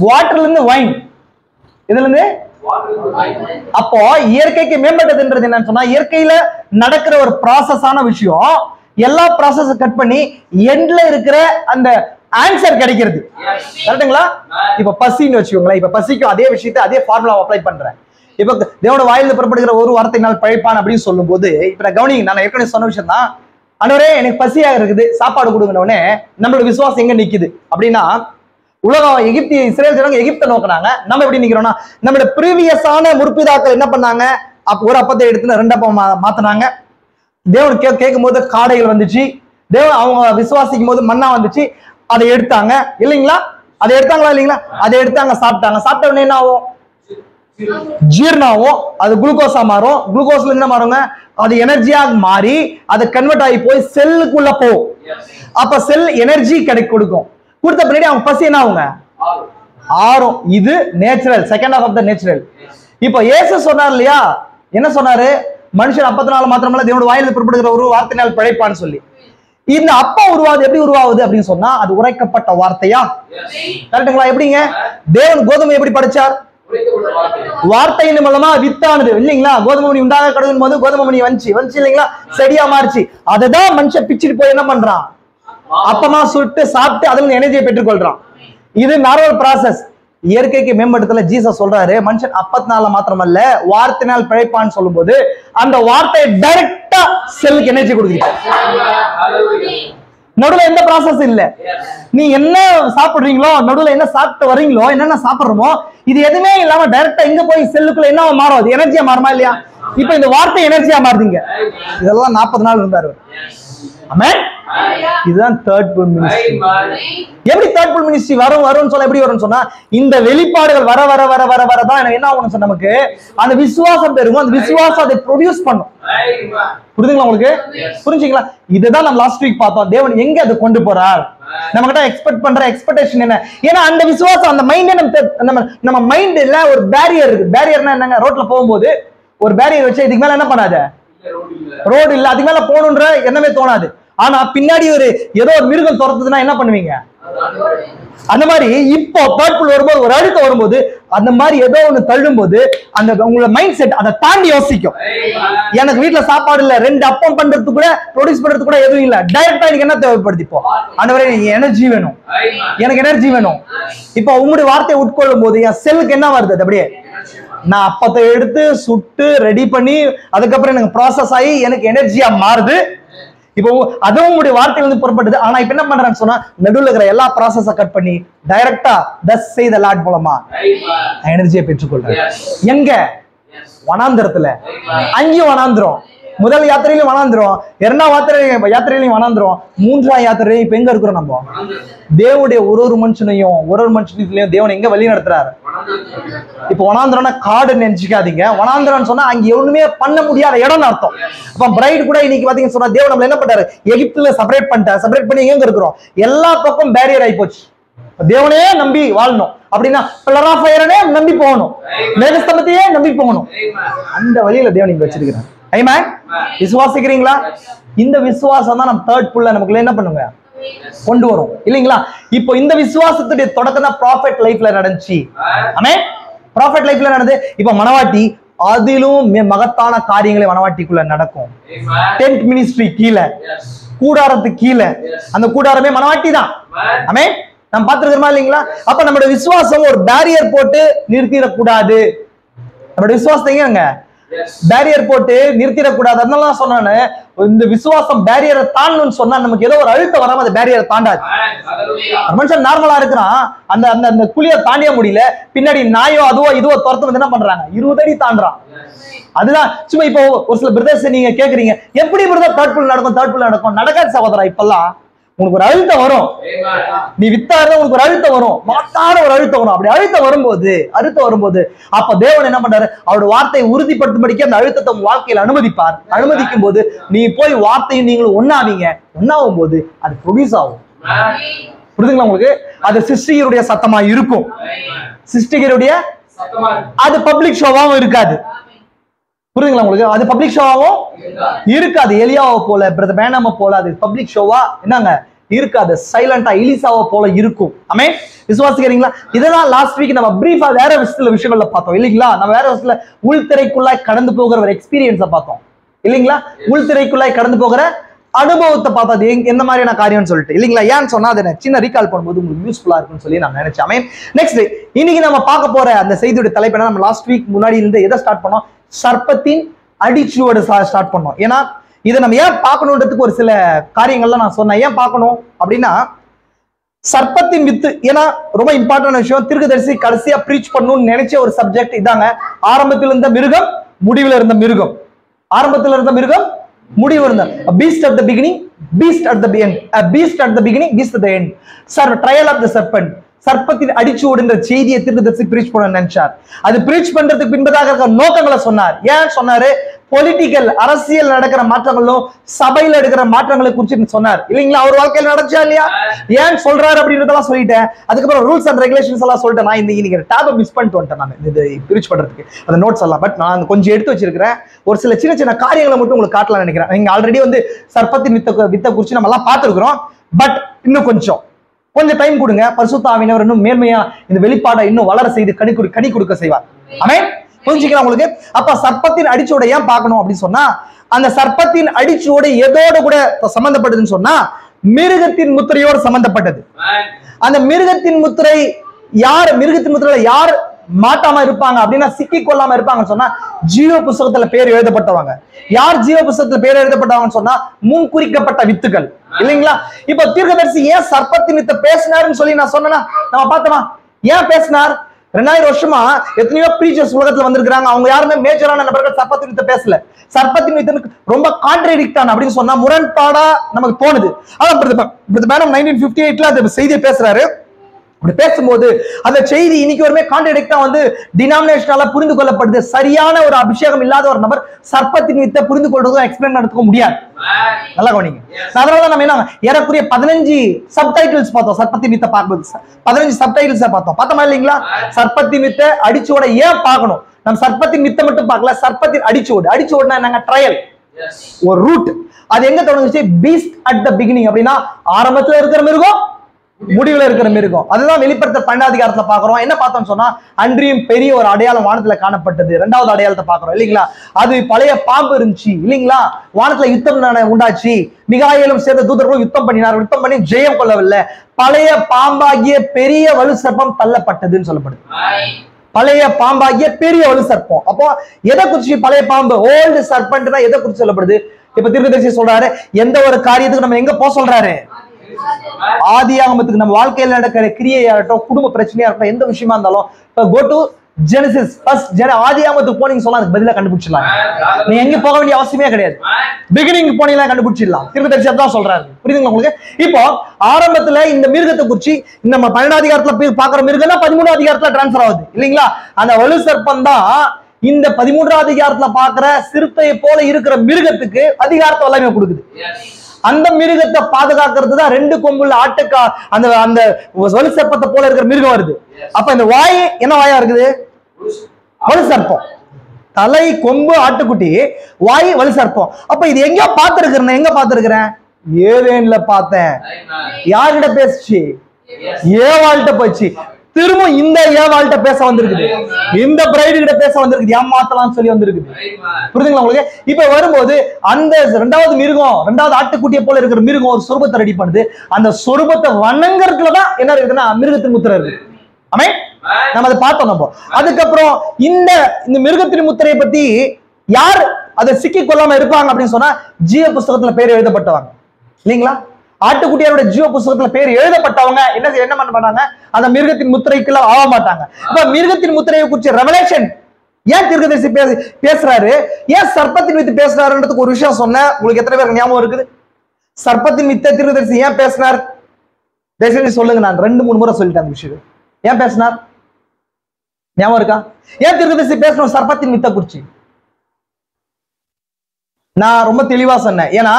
வாட்டர்ல இருந்து வைன், இதுல இருந்து. அப்போ இயற்கைக்கு மேம்பட்டதுன்றது என்னன்னு சொன்னா, இயற்கையில நடக்கிற ஒரு ப்ராசஸான விஷயம் எல்லா ப்ராசஸ் கட் பண்ணி எண்ட்ல இருக்கிற அந்த ஆன்சர் கிடைக்கிறது. கரெக்டுங்களா? இப்ப பசின்னு வச்சுக்கோங்களேன். இப்ப பசிக்கும் அதே விஷயத்தை அதே ஃபார்முலா அப்ளை பண்றேன். இப்ப தேவனோட வாயிலிருந்து புறப்படுகிற ஒரு வார்த்தையினால் பிழைப்பான் அப்படின்னு சொல்லும் போது, இப்ப நான் கவனிங்க, நான் ஏற்கனவே சொன்ன விஷயம் தான். ஆண்டவரே எனக்கு பசியாக இருக்குது, சாப்பாடு கொடுங்கனே நம்மளோட விசுவாசம் எங்க நிக்குது அப்படின்னா, உலகம் இஸ்ரேல் ஜனங்க எகிப்தை நோக்கினாங்க. நம்ம எப்படி நிக்கிறோம்னா, நம்மளோட ப்ரீவியஸான முற்பிதாக்கள் என்ன பண்ணாங்க, ஒரு அப்பத்தை எடுத்து 2 அப்பம் மாத்தினாங்க. தேவன் கேட்கும் போது காடைகள் வந்துச்சு. தேவன் அவங்க விசுவாசிக்கும் போது மன்னா வந்துச்சு, அதை எடுத்தாங்க இல்லைங்களா? அதை எடுத்தாங்களா இல்லைங்களா? அதை எடுத்தாங்க, சாப்பிட்டாங்க. சாப்பிட்ட உடனே என்ன ஆகும், ஜீர்ணாவும், அது குளுக்கோஸா மாறும். குளுக்கோஸ்ல என்ன மாறுங்க, அது எனர்ஜியா மாறி அது கன்வெர்ட் ஆகி போய் செல்லுக்குள்ள போகும். அப்ப செல் எனர்ஜி கொடுக்கும். கொடுத்த பின்னாடி அவங்க பசி என்ன ஆகுங்க, ஆறும். இது natural, second of the natural. இப்போ இயேசு சொன்னார் இல்லையா, என்ன சொன்னாரு, மனுஷன் அப்பத்தினால மாத்திரமல்ல தேவனோட வாயிலிருந்து புறப்படுகிற ஒரு வார்த்தையினால் பிழைப்பான்னு சொல்லி. இந்த அப்பா உருவாகுது, எப்படி உருவாகுது அப்படின்னு சொன்னா, அது உரைக்கப்பட்ட வார்த்தையா? கரெக்டுங்களா? எப்படிங்க, தேவன் கோதுமை எப்படி படைச்சார், வார்த்தையின் மூலமா வித்தானது இல்லைங்களா? கோதுமை மணி உண்டாக கடவுள் போது கோதுமை மணி வந்துச்சு இல்லைங்களா? செடியா மாறிச்சு. அததான் மனுஷன் பிச்சுட்டு போய் என்ன பண்றான், அப்பமா சுட்டு சாப்பிட்டு அதுல எனர்ஜியை பெற்றுக்கொள்றான். இது நார்மல் ப்ராசஸ். இயற்கைக்கு மேம்படுத்தல ஜீசஸ் சொல்றாரு, மனுஷன் 54 மாத்திரமல்ல வார்த்தையினால் பிழைப்பான்னு சொல்லும் போது அந்த வார்த்தை டைரக்டா செல்லுக்கு எனர்ஜி கொடுக்குது. நடுவுல எந்த ப்ராசஸ் இல்ல. நீ என்ன சாப்பிடுறீங்களோ, நடுவுல என்ன சாப்பிட்டு வரீங்களோ, என்னென்ன சாப்பிடுறோமோ, இது எதுவுமே இல்லாம டைரக்டா எங்க போய் செல்லுக்குள்ள என்ன மாறும்? அது எனர்ஜியா மாறுமா இல்லையா? இப்ப இந்த வார்த்தை எனர்ஜியா மாறுதுங்க. இதெல்லாம் 40 நாள் இருந்தாரு. ஆமென். இதுதான் தேர்ட் புல் மினிஸ்ட்ரி. எப்படி தேர்ட் புல் மினிஸ்ட்ரி வரும்னு சொல்ல எப்படி வரும்னு சொன்னா, இந்த வெளிப்பாடுகள் வர வர வர வர வர தான் என்ன ஆகும் சொன்னா, நமக்கு அந்த விசுவாசம் பெருகும். அந்த விசுவாசம் அதை ப்ரொடியூஸ் பண்ணும். புரியுதுங்களா உங்களுக்கு? புரிஞ்சுங்களா? இதுதான் நம்ம லாஸ்ட் வீக் பார்த்தோம். தேவன் எங்க அதை கொண்டு போறார், நம்ம கிட்ட எக்ஸ்பெக்ட் பண்ற எக்ஸ்பெக்டேஷன் என்ன? ஏன்னா அந்த விசுவாசம், அந்த மைண்டே நம்ம மைண்ட்ல ஒரு பேரியர் இருக்கு. பேரியர்னா என்னங்க? ரோட்ல போகும்போது ஒரு பேரியர் வச்சு இதுக்கு மேல என்ன பண்ணாத, ரோடு இல்ல, அதுக்கு மேல போகணுன்ற எண்ணமே தோணாது. ஆனா பின்னாடி ஏதோ ஒரு மிருகம் துரத்துதுன்னா என்ன பண்ணுவீங்க? அந்த மாதிரி இப்போ பர்பிள் வரும்போது, ஒரு அழுத்தம் வரும்போது, அந்த மாதிரி ஏதோ ஒண்ணு தள்ளும் போது அந்த உங்களோட மைண்ட் செட் அதை தாண்டி யோசிக்கும். எனக்கு வீட்டுல சாப்பாடு இல்ல, 2 அப்பம் பண்றதுக்கு கூட, ப்ரொடியூஸ் பண்றதுக்கு கூட எதுவும் இல்ல, டைரக்டா எனக்கு என்ன தேவைப்படுது? இப்போ அந்த மாதிரி எனக்கு எனர்ஜி வேணும், எனக்கு எனர்ஜி வேணும். இப்போ உங்களுடைய வார்த்தையை உட்கொள்ளும் போது என் செல்லுக்கு என்ன வருது? அது அப்படியே நான் அப்பத்தை எடுத்து சுட்டு ரெடி பண்ணி அதுக்கப்புறம் எனக்கு ப்ராசஸ் ஆகி எனக்கு எனர்ஜியா மாறுது. இப்போ அதுவும் உங்களுடைய வார்த்தையில இருந்து புறப்பட்டது. ஆனா இப்ப என்ன பண்றேன்னு சொன்னா, நடுவில் இருக்கிற எல்லா ப்ராசஸை கட் பண்ணி டைரக்டா thus say the Lord மூலமா எனர்ஜியை பெற்றுக்கொள்றேன். எங்க? வனாந்திரத்துல. அங்கேயும் வனாந்திரம். முதல் யாத்திரையிலும் வனாந்திரம், 2ஆம் யாத்திரையிலையும் வனாந்திரம், 3ஆம் யாத்திரையிலையும் இப்ப எங்க இருக்கிறோம்? நம்ம தேவனுடைய ஒரு மனுஷனையும் தேவன் எங்க வழி நடத்துறாரு? இப்ப வனாந்திரம்னா காடு நினைச்சுக்காதீங்க. வனாந்திரம் சொன்னா அங்க ஒண்ணுமே பண்ண முடியாத இடம்னு அர்த்தம். அப்ப பிரைட் கூட இன்னைக்கு பாத்தீங்கன்னு சொன்னா, தேவன் நம்மள என்ன பண்றாரு? எகிப்துல செப்பரேட் பண்ணி எங்க இருக்கிறோம்? எல்லா பக்கம் பேரியர் ஆகி போச்சு. தேவனையே நம்பி வாழணும் அப்படின்னா பில்லர் ஆஃப் ஃபயரனே நம்பி போகணும், மேகஸ்தம்பத்தையே நம்பி போகணும். அந்த வழியில தேவன் இங்க வச்சிருக்கிறார். ஆமென். விசுவாசிக்கிறீங்களா? இந்த விசுவாசம் தான் நம்ம தேர்ட் புல்ல நமக்குள்ள என்ன பண்ணுங்க, கொண்டு வரும் இல்லைங்களா? இப்போ இந்த விசுவாசத்துடைய தொடக்கம் தான் ப்ராஃபெட் லைஃப்ல நடந்துச்சு. ஆமென். ப்ராஃபெட் லைஃப்ல நடந்து இப்ப மனவாட்டி, அதிலும் மகத்தான காரியங்களை மனவாட்டிக்குள்ள நடக்கும். டென்ட் மினிஸ்ட்ரி கீழே, கூடாரத்துக்கு கீழே, அந்த கூடாரமே மனவாட்டி தான். ஆமென். நம்ம பார்த்திருக்கிறோமா இல்லைங்களா? அப்ப நம்மளுடைய விசுவாசம் ஒரு பேரியர் போட்டு நிறுத்திடக்கூடாது. நம்மளுடைய விசுவாசத்தை எங்க பேரியர் போட்டு நிறுத்திடக்கூடாது. அதனால சொன்னானு, இந்த விசுவாசம் பேரியரை தாண்டணும்னு சொன்னா நமக்கு ஏதோ ஒரு அழுத்தம் வராம அந்த பேரியரை தாண்டாது. மனுஷன் நார்மலா இருக்கிறான், அந்த அந்த குழியை தாண்டிய முடியல, பின்னாடி நாயோ அதுவோ இதுவோ துரத்து வந்து என்ன பண்றாங்க, 20 அடி தாண்டுறான். அதுதான் சும்மா. இப்போ ஒரு சில பிரதர்ஸ் நீங்க கேக்குறீங்க, எப்படி பிரதர் தேர்ட் புல் நடக்கும்? நடக்காது சகோதரா. இப்பெல்லாம் உனக்கு ஒரு அழுத்தம் வரும். நீ வித்தா இருந்தா உனக்கு ஒரு அழுத்தம் வரும், மாட்டான ஒரு அழுத்தம் வரும். அப்படி அழுத்தம் வரும்போது அப்ப தேவன் என்ன பண்றாரு? அவருடைய வார்த்தையை உறுதிப்படுத்தும்படிக்கு அந்த அழுத்தத்தை உங்க வாழ்க்கையில அனுமதிப்பார். அனுமதிக்கும் போது நீ போய் வார்த்தையும் நீங்களும் ஒன்னாகும் போது அது ப்ரொடியூஸ் ஆகும். புரியுதுங்களா உங்களுக்கு? அது சிருஷ்டிகருடைய சத்தமா இருக்கும். சிருஷ்டிகருடைய அது பப்ளிக் ஷோவாவும் இருக்காது. புரியுதுங்களா உங்களுக்கு? அது பப்ளிக் ஷோவாவும் இருக்காது. எலியாவை போல, பிரதர் பேனாம போல அது பப்ளிக் ஷோவா என்னங்க இருக்காது. சைலண்டா எலிசாவை போல இருக்கும். ஆமென். விசுவாசிக்கிறீங்களா? இதெல்லாம் லாஸ்ட் வீக் நம்ம பிரீஃபா வேற விஷயங்கள்ல பார்த்தோம் இல்லைங்களா? நம்ம வேற விஷயத்துல உள்திரைக்குள்ளாய் கடந்து போகிற ஒரு எக்ஸ்பீரியன்ஸை பார்த்தோம் இல்லைங்களா? உள்திரைக்குள்ளாய் கடந்து போகிற அனுபவத்தை பார்த்தது எந்த மாதிரியான காரியம்னு சொல்லிட்டு இல்லைங்களா? ஏன்னு சொன்னா அதை சின்ன ரீகால் பண்ணும்போது உங்களுக்கு யூஸ்ஃபுல்லா இருக்கும்னு சொல்லி நான் நினைச்சேன். ஆமென். நெக்ஸ்ட் இன்னைக்கு நம்ம பார்க்க போற அந்த செய்தியோட தலைப்பு என்ன? நம்ம லாஸ்ட் வீக் முன்னாடி இருந்து எதை ஸ்டார்ட் பண்ணோம்? சர்ப்பத்தின் அடிச்சுவடு ஸ்டார்ட் பண்ணோம். ஏன்னா இதை நம்ம ஏன் பார்க்கணுன்றதுக்கு ஒரு சில காரியங்கள்லாம் நான் சொன்னேன். ஏன் பார்க்கணும் அப்படின்னா, சர்ப்பத்தின் வித்து, ஏன்னா ரொம்ப இம்பார்ட்டன்ட் விஷயம். தீர்க்கதரிசி கடைசியா பிரீச் பண்ணணும்னு நினைச்ச ஒரு சப்ஜெக்ட் இதாங்க. ஆரம்பத்தில் இருந்த மிருகம், முடிவில் இருந்த மிருகம். ஆரம்பத்தில் இருந்த மிருகம், முடிவு இருந்த beast at the beginning, beast at the end, a beast at the beginning, beast at the end. Sir, trial of the serpent. சர்ப்பத்தின் அடிச்சு ஓடுன்ற செய்தியை தீர்க்கதரிசி பிரீச் பண்ண நினைச்சார். அது பிரீச் பண்றதுக்கு பின்பதாக இருக்கிற நோக்கங்களை சொன்னார். ஏன் சொன்னாரு? பொலிட்டிக்கல், அரசியல் நடக்கிற மாற்றங்களும் சபையில எடுக்கிற மாற்றங்களை குறிச்சு சொன்னார் இல்லைங்களா? அவர் வாழ்க்கையில் நடந்துச்சா இல்லையா? ஏன் சொல்றாரு அப்படின்றதெல்லாம் சொல்லிட்டேன். அதுக்கப்புறம் ரூல்ஸ் அண்ட் ரெகுலேஷன்ஸ் எல்லாம் சொல்லிட்டேன். நான் இன்னைக்கு டேபை மிஸ் பண்ணிட்டு வந்துட்டேன் நான் இது பிரீச் பண்றதுக்கு அந்த நோட்ஸ் எல்லாம். பட் நான் கொஞ்சம் எடுத்து வச்சிருக்கிறேன். ஒரு சில சின்ன சின்ன காரியங்களை மட்டும் உங்களுக்கு காட்டலாம் நினைக்கிறேன். நீங்க ஆல்ரெடி சர்ப்பத்தின் வித்தை குறிச்சு நம்ம எல்லாம் பார்த்திருக்கிறோம். பட் இன்னும் கொஞ்சம் டைம் கொடுங்க. பரிசுத்த ஆவியானவர் இன்னும் மேன்மையா இந்த வெளிப்பாடை இன்னும் வளர செய்து கனி கொடுக்க செய்வார். ஆமென். புரிஞ்சுக்கலாம் உங்களுக்கு? அப்ப சர்ப்பத்தின் அடிச்சோட ஏன் பார்க்கணும் அப்படின்னு சொன்னா, அந்த சர்ப்பத்தின் அடிச்சோட எதோட கூட சம்பந்தப்பட்டதுன்னு சொன்னா, மிருகத்தின் முத்திரையோடு சம்பந்தப்பட்டது. அந்த மிருகத்தின் முத்திரை யார் மிருகத்தின் முத்திரையில யார் மாட்டாம இருப்பாங்க அப்படின்னா, சிக்கி கொள்ளாம இருப்பாங்கன்னு சொன்னா ஜீவ புஸ்தகத்துல பேர் எழுதப்பட்டவங்க. யார் ஜீவ புஸ்தகத்துல பேர் எழுதப்பட்டவங்கன்னு சொன்னா முன்குறிக்கப்பட்ட வித்துக்கள் இல்லைங்களா? இப்ப தீர்க்கதரிசி ஏன் சர்ப்பத்தின் வித்தை பேசினாருன்னு சொல்லி நான் சொன்னா நம்ம பார்த்தோமா? ஏன் பேசினார்? 2000 வருஷமா எத்தனையோ பிரீச்சர்ஸ் உலகத்துல வந்திருக்காங்க. அவங்க யாருமே மேஜரான நபர்கள் சர்ப்பத்தின் வித்தை பேசல. சர்ப்பத்தின் வித்து ரொம்ப கான்ட்ரடிக்டான அப்படின்னு சொன்னா முரண்பாடா நமக்கு தோணுது. அதான் மேடம் 1958ல அந்த செய்தியை பேசுறாரு. அப்படி பேசும்போது அந்த செய்தி இன்னைக்கு வருமே கான்ட்ரடிக்டா வந்து டினாமினேஷனால புரிந்து கொள்ளப்படுது. சரியான ஒரு அபிஷேகம் இல்லாத ஒரு நபர் சர்ப்பத்தின் வித்தை புரிந்து கொள்றதும் எக்ஸ்பிளைன் பண்ணதுக்கும் முடியாது. நல்லா கவனிங்க. அதனாலதான் நம்ம என்ன ஏறக்குறைய 15 சப்டைட்டில்ஸ் பார்த்தோம். சர்ப்பத்தின் வித்தை பார்க்கும்போது 15 சப்டைட்டில்ஸ் பார்த்தோமா இல்லைங்களா? சர்ப்பத்தின் வித்தை அடிச்சோட ஏன் பார்க்கணும்? நம்ம சர்ப்பத்தின் வித்தை மட்டும் பார்க்கல, சர்ப்பத்தின் அடிச்சோடு. அடிச்சோடுனா என்னங்க? ட்ரையல், ஒரு ரூட். அது எங்க தொடங்குச்சு? பீஸ்ட் அட் த பிகினிங் அப்படின்னா ஆரம்பத்துல இருக்கிற மிருகம், முடிவுல இருக்கிற மிருகம். அதுதான் வெளிப்படுத்தல் 12ஆம் அதிகாரத்துல பாக்குறோம். என்ன பார்த்தோம்னு சொன்னா அன்றியும் பெரிய ஒரு அடையாளம் வானத்துல காணப்பட்டது. 2வது அடையாளத்தை பாக்குறோம் இல்லைங்களா? அது பழைய பாம்பு இருந்துச்சு இல்லைங்களா? வானத்துல யுத்தம் உண்டாச்சு. மிகாயேலும் சேர்ந்த தூதர்களும் யுத்தம் பண்ணினார். யுத்தம் பண்ணி ஜெயம் கொள்ளவில்லை. பழைய பாம்பாகிய பெரிய வலு சர்ப்பம் தள்ளப்பட்டதுன்னு சொல்லப்படுது. பழைய பாம்பாகிய பெரிய வலு சர்ப்பம். அப்போ எதை குறிச்சு பழைய பாம்பு? ஓல்டு சர்பன்ட் தான் எதை குறிச்சு சொல்லப்படுது? இப்ப தீர்க்கதரிசி சொல்றாரு, எந்த ஒரு காரியத்துக்கு நம்ம எங்க போக சொல்றாரு? ஆதியாகமத்துக்கு. நம்ம வாழ்க்கையில நடக்கிற கிரியையாகட்டும், குடும்ப பிரச்சனையா இருக்கட்டும், எந்த விஷயமா இருந்தாலும் கோ டு ஜெனசிஸ் ஃபர்ஸ்ட். ஆதியாகமத்துக்கு போனீங்க சொன்னா அதுக்கு பதிலா கண்டுபிடிச்சிடலாம். நீ எங்க போக வேண்டிய அவசியமே கிடையாது. பிகினிங் போனீங்களா கண்டுபிடிச்சிடலாம். தீர்க்கதரிசி தான் சொல்றாரு. புரியுதுங்களா உங்களுக்கு? இப்போ ஆரம்பத்துல இந்த மிருகத்தை குறிச்சு நம்ம 12ஆம் அதிகாரத்துல பாக்குற மிருகம் தான் 13ஆம் அதிகாரத்துல டிரான்ஸ்பர் ஆகுது இல்லைங்களா? அந்த வலு சர்ப்பம் தான் இந்த 13ஆம் அதிகாரத்துல பாக்குற சிறுத்தையை போல இருக்கிற மிருகத்துக்கு அதிகாரத்தை எல்லாமே கொடுக்குது. அந்த மிருகத்தை பாதுகாக்கிறது தான் 2 கொம்புள்ள ஆட்டுக்கா அந்த அந்த வலு சர்ப்பத்தை போல இருக்கிற மிருகம் வருது. அப்ப இந்த வாய் என்ன வாயா இருக்குது? வலு சர்ப்பம். தலை, கொம்பு ஆட்டுக்குட்டி, வாய் வலு சர்ப்பம். அப்ப இது எங்க பார்த்திருக்கிறேன்? எங்க பார்த்திருக்கிறேன்? ஏதேன்ல பார்த்தேன். யார்கிட்ட பேசுச்சு? ஏவாள்கிட்ட போச்சு. திரும்ப இந்த ஏவாள்கிட்ட பேச வந்திருக்குது. இந்த பிரைடு கிட்ட பேச வந்திருக்குது. ஏமாத்தலாம் சொல்லி வந்திருக்குது. புரியுதுங்களா உங்களுக்கு? இப்ப வரும்போது அந்த 2வது மிருகம், 2வது ஆட்டுக்குட்டியை போல இருக்கிற மிருகம் ஒரு சொரூபத்தை ரெடி பண்ணுது. அந்த சொரூபத்தை வணங்கறதுலதான் என்ன இருக்குதுன்னா மிருகத்தின் முத்திரை இருக்கு. ஆமே, நம்ம அதை பார்த்தோம். நம்ம அதுக்கப்புறம் இந்த மிருகத்தின் முத்திரையை பத்தி யார் அதை சிக்கி கொள்ளாம இருப்பாங்க அப்படின்னு சொன்னா ஜீவ புஸ்தகத்துல பேர் எழுதப்பட்டவங்க இல்லைங்களா? ஆட்டுக்குட்டியாரோட ஜீவ புஸ்தகத்துல பேர் எழுதப்பட்டவங்க என்ன பண்ண மாட்டாங்க? அந்த மிருகத்தின் முத்திரைக்குள்ள ஆக மாட்டாங்க. இப்ப மிருகத்தின் முத்திரையை குறிச்சு ரெவலேஷன் ஏன் தீர்க்கதரிசி பேசுறாரு? ஏன் சர்ப்பத்தின் வித்து பேசுறாருன்றதுக்கு ஒரு விஷயம் சொன்ன உங்களுக்கு எத்தனை பேருக்கு ஞாபகம் இருக்குது? சர்ப்பத்தின் வித்தை தீர்க்கதரிசி ஏன் பேசினார்? தயவுசெய்து சொல்லுங்க. நான் 2-3 முறை சொல்லிட்டேன் அந்த விஷயம். ஏன் பேசினார்? ஞாபகம் இருக்கா? ஏன் தீர்க்கதரிசி பேசணும் சர்ப்பத்தின் வித்தை குறிச்சு? நான் ரொம்ப தெளிவா சொன்னேன். ஏன்னா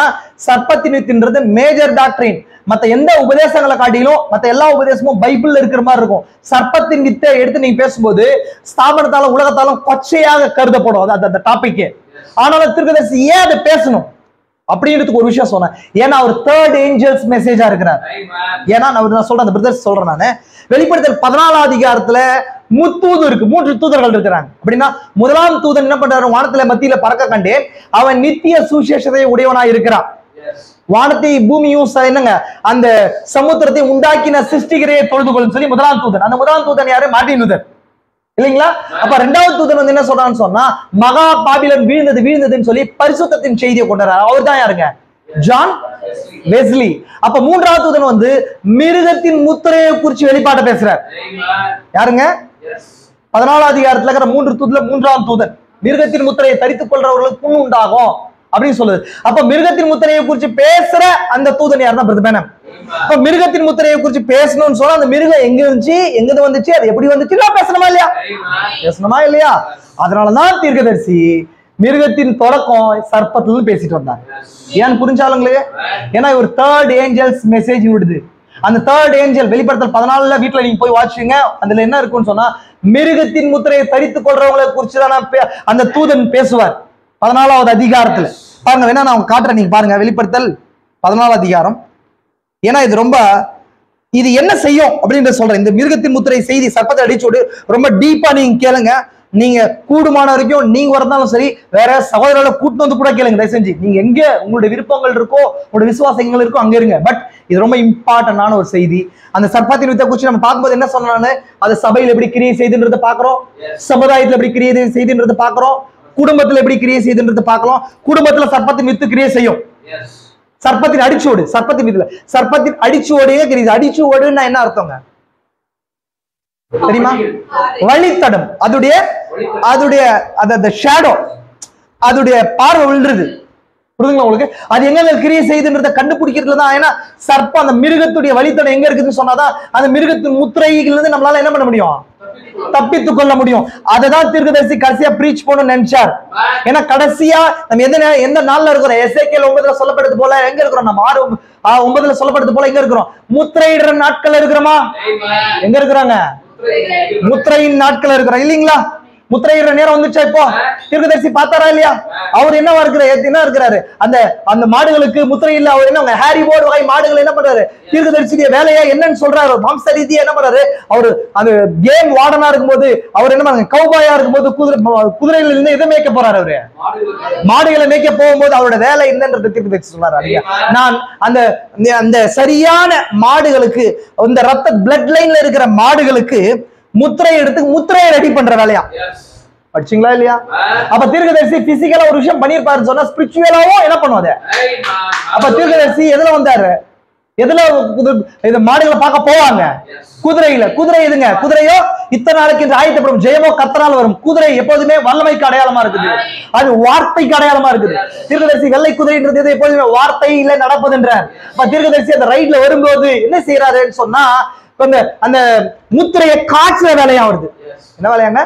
சர்ப்பத்தின் வித்துன்றது மேஜர் டாக்டரின். மத்த எந்த உபதேசங்களை காட்டிலும் மத்த எல்லா உபதேசமும் பைபிள்ல இருக்கிற மாதிரி இருக்கும். சர்ப்பத்தின் வித்தை எடுத்து நீங்க பேசும்போது ஸ்தாபனத்தாலும் உலகத்தாலும் கொச்சையாக கருதப்படும் அந்த டாபிக். ஆனாலும் தீர்க்கதரிசி ஏன் அதை பேசணும் அப்படின்றதுக்கு ஒரு விஷயம் சொன்னேன். ஏன்னா அவர் 3rd ஏஞ்சல்ஸ் மெசேஜா இருக்கிறார். ஏன்னா நான் சொல்றேன், அந்த பிரதர்ஸ் சொல்றேன் நானு. வெளிப்படுத்தல் 14ஆம் அதிகாரத்துல முத்தூது இருக்கு. 3 தூதர்கள் இருக்கிறாங்க. அப்படின்னா 1ஆம் தூதன் என்ன பண்றாரு? வானத்துல மத்தியில பறக்க கண்டே அவன் நித்திய சுவிசேஷத்தை உடையவனா இருக்கிறான். வானத்தை பூமியும் என்னங்க அந்த சமுத்திரத்தை உண்டாக்கின சிருஷ்டிகரையை தொழுது கொள்ளும் சொல்லி 1ஆம் தூதன். அந்த 1ஆம் தூதன் யாரு? மார்ட்டின் லூதர் இல்லைங்களா? அப்ப 2வது தூதன் வந்து என்ன சொல்றான்னு சொன்னா மகா பாபிலோன் வீழ்ந்ததுன்னு சொல்லி பரிசுத்தத்தின் செய்தியை கொண்டாரு. அவர் தான் யாருங்க? John Wesley. அப்ப 3ஆவது தூதன் வந்து மிருகத்தின் முத்திரையை குறிச்சு வெளிப்பாட்டை பேசுறார். யாருங்க? 14ஆம் அதிகாரத்துல இருக்கிற 3 தூதன்ல 3ஆம் தூதன் மிருகத்தின் முத்திரையை தரித்துக் கொள்றவர்களுக்கு புண் உண்டாகும் அப்படின்னு சொல்லுது. அப்ப மிருகத்தின் முத்திரையை குறிச்சு பேசுற அந்த தூதன் யாருன்னா பிரதமேனம். அப்ப மிருகத்தின் முத்திரையை குறிச்சு பேசணும்னு சொன்னா அந்த மிருகம் எங்க இருந்துச்சு, எங்க வந்துச்சு, அது எப்படி வந்துச்சு பேசணுமா இல்லையா? பேசணுமா இல்லையா? அதனாலதான் தீர்க்கதரிசி மிருகத்தின் தொடக்கம் சர்ப்பத்துல பேசிட்டு வந்தாங்க. ஏன்னு புரிஞ்சாலுங்களே? ஏன்னா இவர் 3rd ஏஞ்சல்ஸ் மெசேஜ் விடுது. அந்த 3rd ஏஞ்சல் வெளிப்படுத்தல் 14ல வீட்டுல நீங்க போய் வாட்சிங்க. அதுல என்ன இருக்குன்னு சொன்னா மிருகத்தின் முத்திரையை தரித்துக் கொள்றவங்களை குறிச்சுதான் அந்த தூதன் பேசுவார் 14வது அதிகாரத்துல. பாருங்க, வேணா நான் காட்டுறேன், நீங்க பாருங்க. வெளிப்படுத்தல் 14ஆம் அதிகாரம். ஏன்னா இது ரொம்ப இது என்ன செய்யும் அப்படின்னு சொல்றேன். இந்த மிருகத்தின் முத்திரை செய்தி சர்ப்பத்தை அடிச்சோடு ரொம்ப டீப்பா நீங்க கேளுங்க. நீங்க கூடுமான வரைக்கும் நீங்க வரதாலும் சரி, வேற சகோதரர்களை கூட்டு வந்து கூட கேளுங்க. தயவு செஞ்சு நீங்க எங்க உங்களுடைய விருப்பங்கள் இருக்கோ, உங்களுடைய விசுவாசங்கள் இருக்கோ அங்க இருங்க. பட் இது ரொம்ப இம்பார்ட்டன்டான ஒரு செய்தி. அந்த சர்ப்பத்தின் வித்தை குறித்து நம்ம பார்க்கும்போது என்ன சொன்னான்னு, அது சபையில எப்படி கிரியை செய்துன்றதை பாக்குறோம், சமுதாயத்துல எப்படி கிரியை செய்துன்றதை பாக்குறோம், குடும்பத்துல எப்படி கிரியை செய்துன்றதை பார்க்கலாம். குடும்பத்துல சர்ப்பத்தின் வித்து கிரியை செய்யும். சர்ப்பத்தின் அடிச்சுவோடு, சர்ப்பத்தின் வித்துல சர்ப்பத்தின் அடிச்சுவோடே கிரியை. அடிச்சுவோடுன்னா என்ன அர்த்தங்க தெரியுமா? வழித்தடம். அதுடைய ஷேடோ, அதுடைய பார்வை விழுறது. புரியுதுங்களா உங்களுக்கு? அது எங்க கிரியை செய்துன்றத கண்டுபிடிக்கிறதுல தான். ஏன்னா சர்ப்பம் அந்த மிருகத்துடைய வழித்தடம் எங்க இருக்குதுன்னு சொன்னாதான் அந்த மிருகத்தின் முத்திரையில இருந்து நம்மளால என்ன பண்ண முடியும், தப்பித்துக் கொள்ள முடியும். அததான் தீர்க்கதரிசி கடைசியா பிரீச் பண்ணணும்னு நினைச்சார். ஏன்னா கடைசியா நம்ம எந்த நாள்ல இருக்கிறோம்? எசேக்கியேல் 9 சொல்லப்படுறது போல எங்க இருக்கிறோம்? நம்ம 6:9 சொல்லப்படுறது போல எங்க இருக்கிறோம்? முத்திரையிடுற நாட்கள் இருக்கிறோமா? எங்க இருக்கிறாங்க? முத்திரையின் நாட்கள் இருக்கிறோம் இல்லீங்களா? முத்திரையிடுற நேரம் வந்துச்சா? இப்போ தீர்க்கதரிசி பார்த்தாரா இல்லையா? அவர் என்ன இருக்கிறாரு? அந்த மாடுகளுக்கு முத்திரை இல்ல. அவர் என்ன ஹாரி போர்டு வகை மாடுகள் என்ன பண்றாரு? தீர்க்கதரிசிய வேலையா என்னன்னு சொல்றாரு? மாம்ச ரீதியா என்ன பண்றாரு? அவரு அந்த கேம் வார்டனா இருக்கும்போது அவர் என்ன பண்ணாங்க? கௌபாயா இருக்கும்போது குதிரையில இருந்து எதை மேய்க்க போறாரு? அவரு மாடுகளை மேய்க்க போகும்போது அவரோட வேலை என்னன்றது தீர்க்கதரிசி சொல்றாரு. நான் அந்த சரியான மாடுகளுக்கு, இந்த ரத்த பிளட் லைன்ல இருக்கிற மாடுகளுக்கு முத்திரை எடுத்து முத்திரையை ரெடி பண்ற வேலையா. படிச்சீங்களா இல்லையா? அப்ப தீர்க்கதரிசி பிசிக்கலா ஒரு விஷயம் பண்ணிருப்பாரு சொன்னா, ஸ்பிரிச்சுவலாவும் என்ன பண்ணுவாரு? அப்ப தீர்க்கதரிசி எதுல வந்தாரு? எதுல இந்த மாடுகளை பார்க்க போவாங்க? குதிரையில. குதிரை எதுங்க? குதிரையோ இத்தனை நாளைக்கு ஆயத்தப்படும், ஜெயமோ கத்தனால் வரும். குதிரை எப்போதுமே வல்லமைக்கு அடையாளமா இருக்குது, அது வார்த்தைக்கு அடையாளமா இருக்குது. தீர்க்கதரிசி வெள்ளை குதிரைன்றது எப்போதுமே வார்த்தையில நடப்பதுன்றார். அப்ப தீர்க்கதரிசி அந்த ரைட்ல வரும்போது என்ன செய்யறாருன்னு சொன்னா, அந்த முத்திரையை காய்ச்சுற வேலையா வருது. என்ன வேலையாங்க?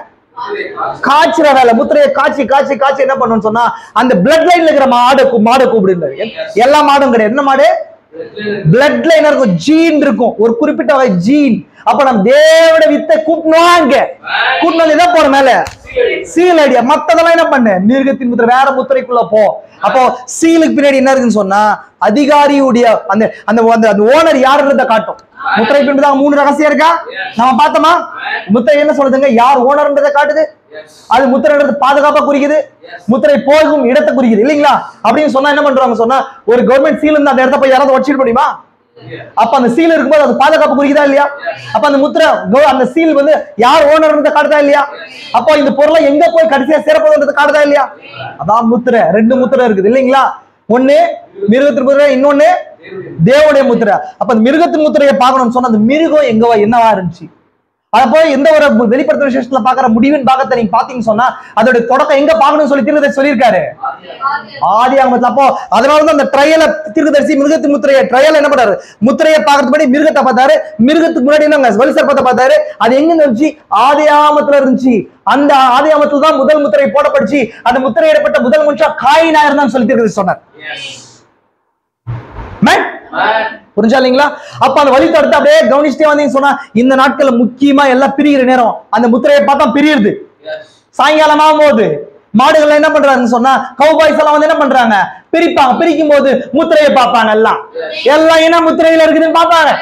காய்ச்சுற வேலை. முத்திரையை காய்ச்சி என்ன பண்ணணும்னு சொன்னா, அந்த பிளட் லைன்ல இருக்கிற மாடை கூப்பிடுங்க. எல்லா மாடும் கிடையாது. என்ன மாடு? பிளட் லைன் இருக்கும், ஜீன் இருக்கும், ஒரு குறிப்பிட்ட வகை ஜீன். அப்ப நம்ம தேவட வித்தை கூட்டணும் என்ன போற மேல சீல் ஐடியா. மத்ததெல்லாம் என்ன பண்ணு? மிருகத்தின் முத்திரை வேற முத்திரைக்குள்ள போ. அப்போ சீலுக்கு பின்னாடி என்ன இருக்குன்னு சொன்னா, அதிகாரியுடைய அந்த ஓனர் யாருன்றத காட்டும். முத்திரை பின்புதான் 3 ரகசியம் இருக்கா நம்ம பார்த்தோமா? முத்திரை என்ன சொல்லுதுங்க? யார் ஓனர்ன்றதை காட்டுது. அது முத்திரைன்றது பாதுகாப்பா குறிக்குது, முத்திரை போகும் இடத்தை குறிக்குது இல்லீங்களா? அப்படின்னு சொன்னா என்ன பண்றாங்க சொன்னா, ஒரு கவர்மெண்ட் சீல் இருந்தா அந்த இடத்த போய் யாராவது வச்சிட முடியுமா? அப்ப அந்த சீல் இருக்கும்போது அது பாதுகாப்பு குறிக்குதா இல்லையா? அப்ப அந்த முத்திரை, அந்த சீல் யார் ஓனர்ன்றதை காட்டுதா இல்லையா? அப்போ இந்த பொருளை எங்க போய் கடைசியா சேரப்போகுதுன்றதை காட்டுதா இல்லையா? அதான் முத்திரை. 2 முத்திரை இருக்குது இல்லீங்களா? ஒண்ணு மிருகத்தின் முத்திரை, இன்னொன்னு தேவனுடைய முத்திரை. அப்ப அந்த மிருகத்தின் முத்திரையை பார்க்கணும்னு சொன்னா, அந்த மிருகம் என்னவா இருந்துச்சு? அப்போ எந்த ஒரு வெளிப்படுத்துற விசேஷத்துல பாக்குற முடிவின் பாகத்தை நீங்க பாத்தீங்கன்னு சொன்னா, அதோட தொடக்கம் எங்க பாக்கணும்னு சொல்லி தீர்க்கதரிசி சொல்லியிருக்காரு, ஆதியாகமத்துல. அப்போ அதனாலதான் அந்த ட்ரையல தீர்க்கதரிசி மிருகத்தின் முத்திரையை ட்ரையல் என்ன பண்றாரு? முத்திரையை பார்க்கறது முன்னாடி மிருகத்தை பார்த்தாரு, மிருகத்துக்கு முன்னாடி என்ன வலிசர்ப்பத்தை பார்த்தாரு. அது எங்க இருந்துச்சு? ஆதியாகமத்துல இருந்துச்சு. அந்த ஆதியாகமத்துல தான் முதல் முத்திரை போடப்பட்டுச்சு. அந்த முத்திரையிடப்பட்ட முதல் மனுஷன் காயினா இருந்தான்னு சொல்லி தீர்க்கதரிசி சொன்னார். புரிஞ்சா இல்லைங்களா? அப்ப அந்த வழி தடுத்து அப்படியே கவனிச்சுட்டே வந்தீங்கன்னு சொன்னா, இந்த நாட்கள்ல முக்கியமா எல்லாம் பிரிகிற நேரம். அந்த முத்திரையை பார்த்தா பிரியுது. சாயங்காலம் ஆகும்போது மாடுகள் என்ன பண்றாங்கன்னு சொன்னா, கௌபாய்ஸ் எல்லாம் என்ன பண்றாங்க? பிரிப்பாங்க. பிரிக்கும் போது முத்திரையை பார்ப்பாங்க. எல்லாம் என்ன முத்திரையில இருக்குதுன்னு பார்ப்பாங்க.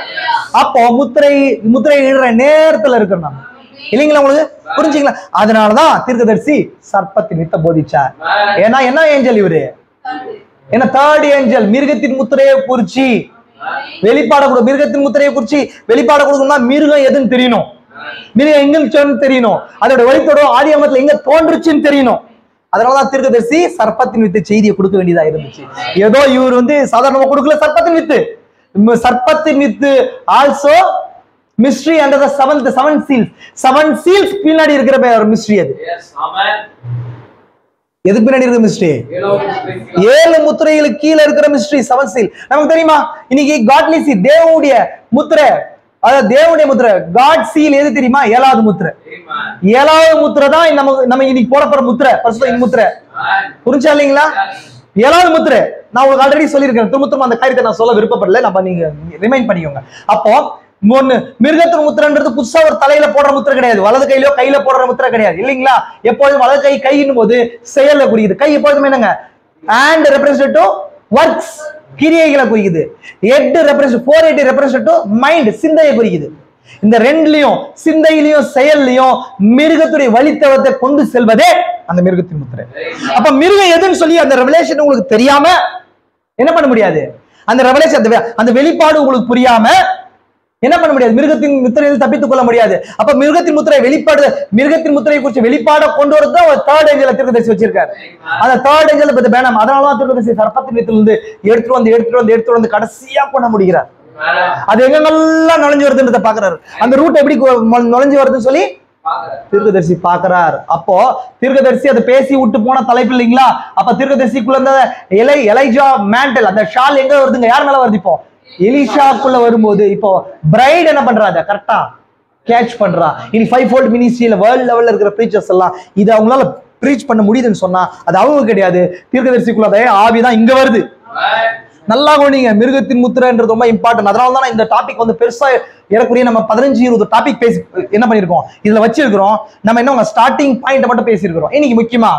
அப்போ முத்திரை இடுற நேரத்துல இருக்கணும் நம்ம இல்லைங்களா? உங்களுக்கு புரிஞ்சுங்களா? அதனாலதான் தீர்க்கதரிசி சர்ப்பத்தின் வித்தை போதிச்சார். ஏன்னா என்ன ஏஞ்சல் இவரு? என்ன தேர்ட் ஏஞ்சல் மிருகத்தின் முத்திரையை குறிச்சி வெளிப்பாட கொடு. மிருகத்தின் முத்திரையை குறிச்சி வெளிப்பாட கொடுக்கணும்னா மிருகம் எதுன்னு தெரியணும், மிருகம் எங்க தெரியணும், அதோட வழித்தோட ஆதியாகமத்துல எங்க தோன்றுச்சுன்னு தெரியணும். அதனாலதான் தீர்க்கதரிசி சர்ப்பத்தின் வித்து செய்தியை கொடுக்க வேண்டியதா இருந்துச்சு. ஏதோ இவர் சாதாரணமா கொடுக்கல. சர்ப்பத்தின் வித்து also mystery under the seven seals. 7 seals பின்னாடி இருக்கிற ஒரு மிஸ்ட்ரி. அது எதுக்கு பின்னாடி இருக்கிற மிஸ்ட்ரி? 7 முத்திரைகளுக்கு கீழே இருக்கிற மிஸ்ட்ரி 7 சீல். நமக்கு தெரியுமா? இன்னைக்கு காட்லி சீல், தேவனுடைய முத்திரை, அதாவது தேவனுடைய முத்திரை காட் சீல் எது தெரியுமா? 7வது முத்திரை. 7வது முத்திரை தான் நம்ம இன்னைக்கு போட போற முத்திரை, பரிசுத்த முத்திரை. புரிஞ்சா இல்லைங்களா? 7வது முத்திரை நான் உங்களுக்கு ஆல்ரெடி சொல்லியிருக்கேன். திரும்ப அந்த காரியத்தை நான் சொல்ல விருப்பப்படல. நீங்க ரிமைண்ட் பண்ணிக்கோங்க. அப்போ மிருகத்தின் முத்திரைன்றது புதுசா ஒரு தலையில போடுற முத்திரை கிடையாது, வலது கையில போடுற முத்திரை கிடையாது இல்லீங்களா? எப்பொழுதும் வலது கையின் போது செயல்ல குறிக்குது. கை எப்பொழுதுமே என்னங்க? ஹேண்ட் ரெப்ரசன்ட் டு வர்க்ஸ், கிரியைகளை குறிக்குது. Head represent, 4 head represent to mind, சிந்தையை குறிக்குது. இந்த ரெண்டுலயும் சிந்தையிலையும் செயல்லையும் மிருகத்துடைய வழித்தவத்தை கொண்டு செல்வதே அந்த மிருகத்தின் முத்திரை. அப்ப மிருகம் எதுன்னு சொல்லி அந்த ரெவலேஷன் உங்களுக்கு தெரியாம என்ன பண்ண முடியாது. அந்த ரெவலேஷன் அந்த வெளிப்பாடு உங்களுக்கு புரியாம என்ன பண்ண முடியாது. மிருகத்தின் முத்திரையில் தப்பித்துக் கொள்ள முடியாது. அப்ப மிருகத்தின் முத்திரை வெளிப்பாடு, மிருகத்தின் முத்திரை குறித்து வெளிப்பாட கொண்டு வரது ஒரு தேர்ட் ஏஞ்சல தீர்க்கதரிசி வச்சிருக்காரு. அந்த தேர்ட் ஏஞ்சல் பத்தி வேணாம். அதனாலதான் தீர்க்கதரிசி சர்ப்பத்தின் வித்திலிருந்து எடுத்துட்டு வந்து கடைசியா பண்ண முடிகிறார். அது எங்கெல்லாம் நுழைஞ்சு வருதுன்றத பாக்குறாரு. அந்த ரூட் எப்படி நுழைஞ்சு வருதுன்னு சொல்லி தீர்க்கதரிசி பாக்குறார். அப்போ தீர்க்கதரிசி அதை பேசி விட்டு போன தலைப்பு இல்லைங்களா. அப்ப தீர்க்கதரிசிக்குள்ள இருந்த எலைஜா மேண்டல் அந்த ஷால் எங்க வருதுங்க, யார் மேல வருது? இப்போ எலிஷாக்குள்ள வரும்போது இப்போ பிரைட் என்ன பண்றாங்க, கரெக்டா கேட்ச் பண்றா. இனி 5-fold மினிஸ்ட்ரியில வேர்ல்ட் லெவல்ல இருக்கிற பிரீச்சர்ஸ் எல்லாம் இது அவங்களால பிரீச் பண்ண முடியுதுன்னு சொன்னா அது அவங்க கிடையாது, தீர்க்கதரிசிக்குள்ள அதே ஆவிதான் இங்க வருது. நல்லா கவனிங்க, மிருகத்தின் முத்திரைன்றது ரொம்ப இம்பார்ட்டன்ட். அதனால தான் இந்த டாபிக் வந்து பெருசா ஏறக்குறைய நம்ம 15-20 டாபிக் பேசி என்ன பண்ணிருக்கோம் இதுல வச்சிருக்கிறோம். நம்ம என்ன ஸ்டார்டிங் பாயிண்ட் மட்டும் பேசியிருக்கிறோம். இன்னைக்கு முக்கியமா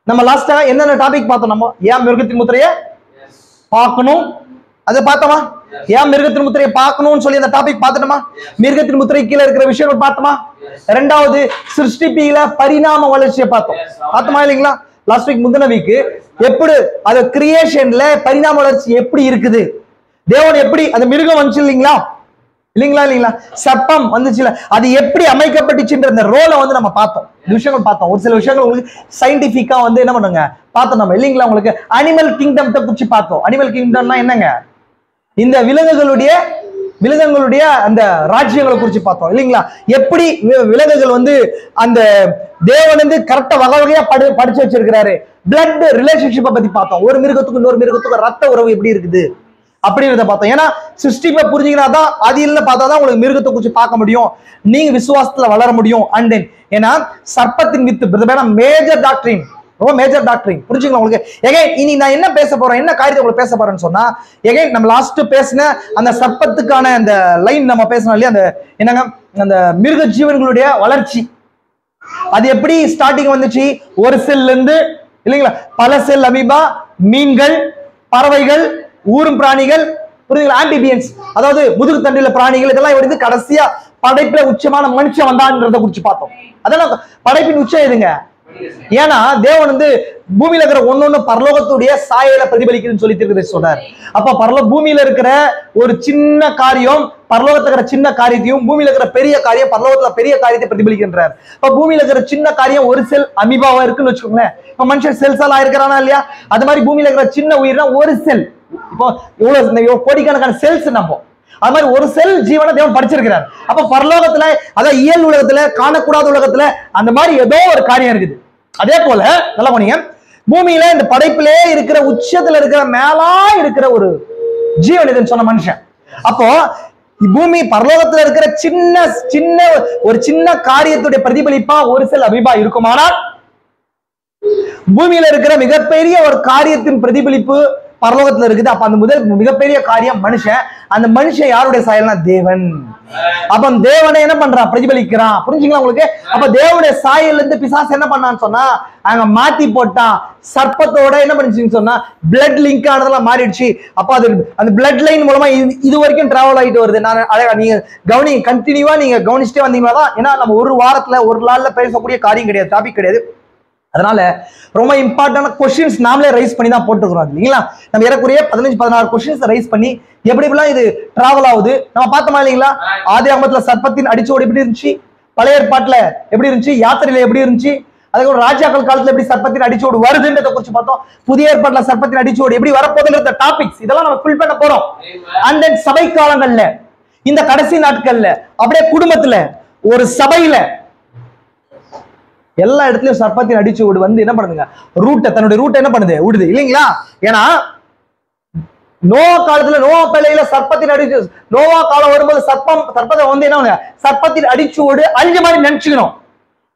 நம்ம லாஸ்டா என்னென்ன டாபிக் பார்த்தோம். நம்ம ஏன் மிருகத்தின் முத்திரைய பார்க்கணும் அதை பார்த்தோமா, ஏன் மிருகத்தின் முத்திரையை பார்க்கணும்னு சொல்லி அந்த டாபிக் பார்த்துட்டோமா, மிருகத்தின் முத்திரை கீழே இருக்கிற விஷயங்கள் பார்த்தோமா. ரெண்டாவது சிருஷ்டிப்பில பரிணாம வளர்ச்சியை பார்த்தோமா இல்லைங்களா. லாஸ்ட் வீக் முந்தின வீக் எப்படி அது கிரியேஷன்ல பரிணாம வளர்ச்சி எப்படி இருக்குது, தேவன் எப்படி அந்த மிருகம் வந்துச்சு இல்லைங்களா, சர்ப்பம் வந்துச்சுல, அது எப்படி அமைக்கப்பட்டுச்சுன்ற அந்த ரோலை வந்து நம்ம பார்த்தோம். விஷயங்கள் பார்த்தோம். ஒரு சில விஷயங்கள் உங்களுக்கு சயின்டிபிக்கா வந்து என்ன பண்ணுங்க பார்த்தோம் நம்ம இல்லைங்களா. உங்களுக்கு அனிமல் கிங்டம் குறிச்சு பார்த்தோம். அனிமல் கிங்டம்னா என்னங்க, இந்த விலங்குகளுடைய அந்த ராஜ்யங்களை குறிச்சு பார்த்தோம் இல்லைங்களா. எப்படி விலங்குகள் வந்து அந்த தேவன் வந்து கரெக்டா வகையா படிச்சு வச்சிருக்கிறாரு. பிளட் ரிலேஷன்ஷிப்பை பத்தி பார்த்தோம். ஒரு மிருகத்துக்கு இன்னொரு மிருகத்துக்கு ரத்த உறவு எப்படி இருக்குது அப்படின்றத பார்த்தோம். ஏன்னா சிருஷ்டிப்பை புரிஞ்சுக்கினாதான் அது இல்ல பார்த்தாதான் உங்களுக்கு மிருகத்தை குறிச்சு பார்க்க முடியும், நீங்க விசுவாசத்துல வளர முடியும். அண்ட் தென் ஏன்னா சர்ப்பத்தின் வித்து மேஜர் டாக்டரின், ரொம்ப மேஜர் டாக்டரின் புரிஞ்சுக்கலாம் உங்களுக்கு. எகைன் இனி நான் என்ன பேச போறேன், என்ன காரியத்தை உங்களுக்கு பேச போறேன்னு சொன்னா, எகைன் நம்ம லாஸ்ட் பேசின அந்த சர்ப்பத்துக்கான அந்த லைன் நம்ம பேசணும் இல்லையா, அந்த என்னங்க அந்த மிருக ஜீவன்களுடைய வளர்ச்சி அது எப்படி ஸ்டார்டிங் வந்துச்சு. ஒரு செல்ல இருந்து இல்லைங்களா பல செல் அமீபா, மீன்கள், பறவைகள், ஊரும் பிராணிகள் புரியுதுங்களா, ஆம்பிபியன்ஸ் அதாவது முதுகு தண்டில பிராணிகள், இதெல்லாம் எப்படி கடைசியா படைப்புல உச்சமான மனுஷன் வந்தான்றத குறிச்சு பார்த்தோம். அதெல்லாம் படைப்பின் உச்சம் எதுங்க, ஏன்னா தேவன் வந்து பூமியில இருக்கிற ஒன்னொன்னு பரலோகத்துடைய சாயல பிரதிபலிக்குதுன்னு சொல்லி தீர்க்கதரிசி சொல்றாரு. அப்ப பூமியில இருக்கிற ஒரு சின்ன காரியம் பரலோகத்துல இருக்கிற சின்ன காரியத்தையும், பூமியில இருக்கிற பெரிய காரியம் பரலோகத்துல பெரிய காரியத்தை பிரதிபலிக்கின்றார். இப்ப பூமியில இருக்கிற சின்ன காரியம் ஒரு செல் அமீபாவா இருக்குன்னு வச்சுக்கோங்களேன். இப்ப மனுஷன் செல்ஸால இருக்கிறானா இல்லையா, அது மாதிரி பூமியில இருக்கிற சின்ன உயிர்னா ஒரு செல். இப்போ இவ்வளவு கோடிக்கணக்கான செல்ஸ் நம்ம அது மாதிரி ஒரு செல் ஜீவனை தேவன் படிச்சிருக்கிறார். அப்ப பரலோகத்துல அதாவது இயல் உலகத்துல காணக்கூடாத உலகத்துல அந்த மாதிரி ஏதோ ஒரு காரியம் இருக்குது. அதே போல நல்லா பண்ணீங்க, பூமியில இந்த படைப்பிலே இருக்கிற உச்சத்துல இருக்கிற மேலா இருக்கிற ஒரு ஜீவன் இதுன்னு சொன்ன மனுஷன். அப்போ பூமி பரலோகத்துல இருக்கிற சின்ன ஒரு சின்ன காரியத்துடைய பிரதிபலிப்பா ஒரு செல் அமீபா இருக்குமானால், பூமியில இருக்கிற மிகப்பெரிய ஒரு காரியத்தின் பிரதிபலிப்பு பரலோகத்துல இருக்குது. அப்ப அந்த மிகப்பெரிய காரியம் மனுஷன். அந்த மனுஷன் யாருடைய சாயல்னா தேவன். அப்ப தேவனை என்ன பண்றான், பிரதிபலிக்கிறான். புரிஞ்சுங்களா உங்களுக்கு. அப்ப தேவனுடைய சாயல்ல இருந்து பிசாசு என்ன பண்ணான்னு சொன்னா அங்க மாத்தி போட்டான். சர்ப்பத்தோட என்ன பண்ணிச்சுன்னு சொன்னா பிளட் லிங்க் ஆனதெல்லாம் மாறிடுச்சு. அப்ப அது அந்த பிளட் லைன் மூலமா இது வரைக்கும் டிராவல் ஆகிட்டு வருது. நான் நீங்க கவனிங்க, கண்டினியூவா நீங்க கவனிச்சுட்டே வந்தீங்கன்னா தான், ஏன்னா நம்ம ஒரு வாரத்துல ஒரு நாள்ல பேசக்கூடிய காரியம் கிடையாது, டாபிக் கிடையாது. அதனால ரொம்ப இம்பார்ட்டன்ட் கொஸ்டின்ஸ் நாமளே ரைஸ் பண்ணி தான் போட்டுக்கிறோம் இல்லைங்களா. நம்ம ஏறக்குறைய 15-16 கொஸ்டின்ஸ் ரைஸ் பண்ணி எப்படி எப்படிலாம் இது டிராவல் ஆகுது நம்ம பார்த்தோமா இல்லைங்களா. ஆதி ஆகமத்துல சர்ப்பத்தின் அடிச்சோடு எப்படி இருந்துச்சு, பழைய ஏற்பாட்டுல எப்படி இருந்துச்சு, யாத்திரையில எப்படி இருந்துச்சு, அதுக்கப்புறம் ராஜாக்கள் காலத்துல எப்படி சர்ப்பத்தின் அடிச்சோடு வருதுன்றதை குறிச்சு பார்த்தோம். புதிய ஏற்பாட்டுல சர்ப்பத்தின் அடிச்சோடு எப்படி வரப்போகுதுன்ற டாபிக்ஸ் இதெல்லாம் நம்ம ஃபில் பண்ண போறோம். அண்ட் தென் சபை காலங்கள்ல இந்த கடைசி நாட்கள்ல அப்படியே குடும்பத்துல ஒரு சபையில எல்லா இடத்துலயும் சர்ப்பத்தின் அடிச்சு விடு வந்து என்ன பண்ணுங்க தன்னுடைய ரூட்டை என்ன பண்ணுது விடுது இல்லைங்களா. ஏன்னா நோவா காலத்துல நோவா பிள்ளையில சர்ப்பத்தின் அடிச்சு நோவா காலம் வரும்போது சர்ப்பத்தை வந்து என்ன சர்ப்பத்தின் அடிச்சு விடு அழிஞ்ச மாதிரி நினைச்சுக்கணும்.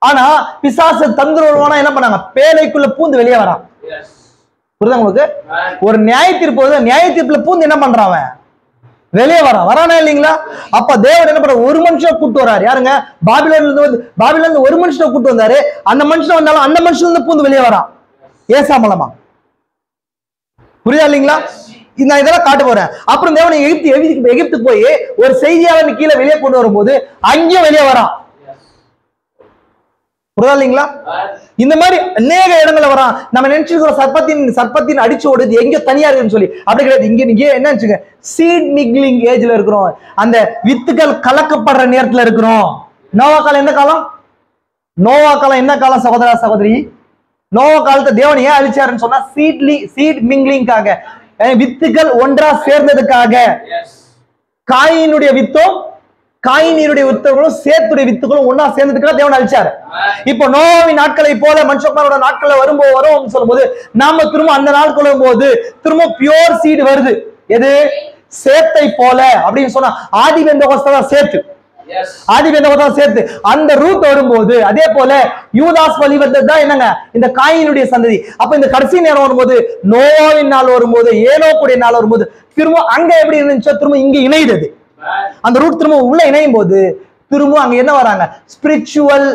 ஆனா பிசாசு தந்திரவானா என்ன பண்ணாங்க, பேழைக்குள்ள பூந்து வெளியே வரான். புரியுதா உங்களுக்கு. ஒரு நியாய தீர்ப்புல பூந்து என்ன பண்றான், வெளியே வரானா இல்லைங்களா. அப்ப தேவன் என்ன பண்ற, ஒரு மனுஷனை கூட்டு வர்றாரு. யாருங்க, பாபிலோன்ல இருந்து ஒரு மனுஷனை கூட்டு வந்தாரு. அந்த மனுஷன் வந்தாலும் அந்த மனுஷன் இருந்து பூந்து வெளியே வரான் ஏசா மூலமா. புரியுதா இல்லைங்களா. நான் இதெல்லாம் காட்ட போறேன். அப்புறம் தேவன் எகிப்துக்கு போய் ஒரு செய்தியாளர் கீழே வெளியே கொண்டு வரும்போது அங்கேயும் வெளியே வரான். புரியுதா இல்லைங்களா? இந்த மாதிரி அநேக இடங்கள்ல வரான். நம்ம நினைச்சிருக்கிறோம் சர்ப்பத்தின் அடிச்சு ஓடுது எங்க தனியா இருக்குன்னு சொல்லி. அப்படி கிடையாது. இங்க நீங்க என்ன நினைச்சுங்க, சீட் மிக்லிங் ஏஜ்ல இருக்கிறோம். அந்த வித்துக்கள் கலக்கப்படுற நேரத்துல இருக்கிறோம். நோவா காலம் என்ன காலம்? நோவா காலம் என்ன காலம் சகோதரா சகோதரி? நோவா காலத்தை தேவன் ஏன் அழிச்சாருன்னு சொன்னா சீட் மிங்லிங்காக, வித்துக்கள் ஒன்றா சேர்ந்ததுக்காக. காயினுடைய வித்தும் காயினுடைய வித்துகளும் சேத்துடைய வித்துகளும் ஒன்னா சேர்ந்ததுக்காக தேவன் அழிச்சாரு. இப்போ நோவாவின் நாட்களை போல மனுஷகுமாரோட நாட்களை வரும் சொல்லும் போது நாம திரும்ப அந்த நாட்கள் வரும்போது திரும்ப பியோர் சீடு வருது. எது? சேத்தை போல அப்படின்னு சொன்னா ஆதி பெந்தகோஸ்தே சேர்த்து, ஆதி பெந்தகோஸ்தே சேர்த்து அந்த ரூட் வரும்போது அதே போல யூதாஸ் வழி வந்ததுதான் என்னங்க, இந்த காயினுடைய சந்ததி. அப்ப இந்த கடைசி நேரம் வரும்போது நோவாவின் நாள் வரும்போது ஏனோக்குடைய நாள் வரும்போது திரும்ப அங்க எப்படி இருந்துச்சோ திரும்ப இங்க இணையுது. அந்த ரூட் திரும்ப உள்ள இணையும் போது திரும்ப அங்க என்ன வராங்க, ஸ்பிரிச்சுவல்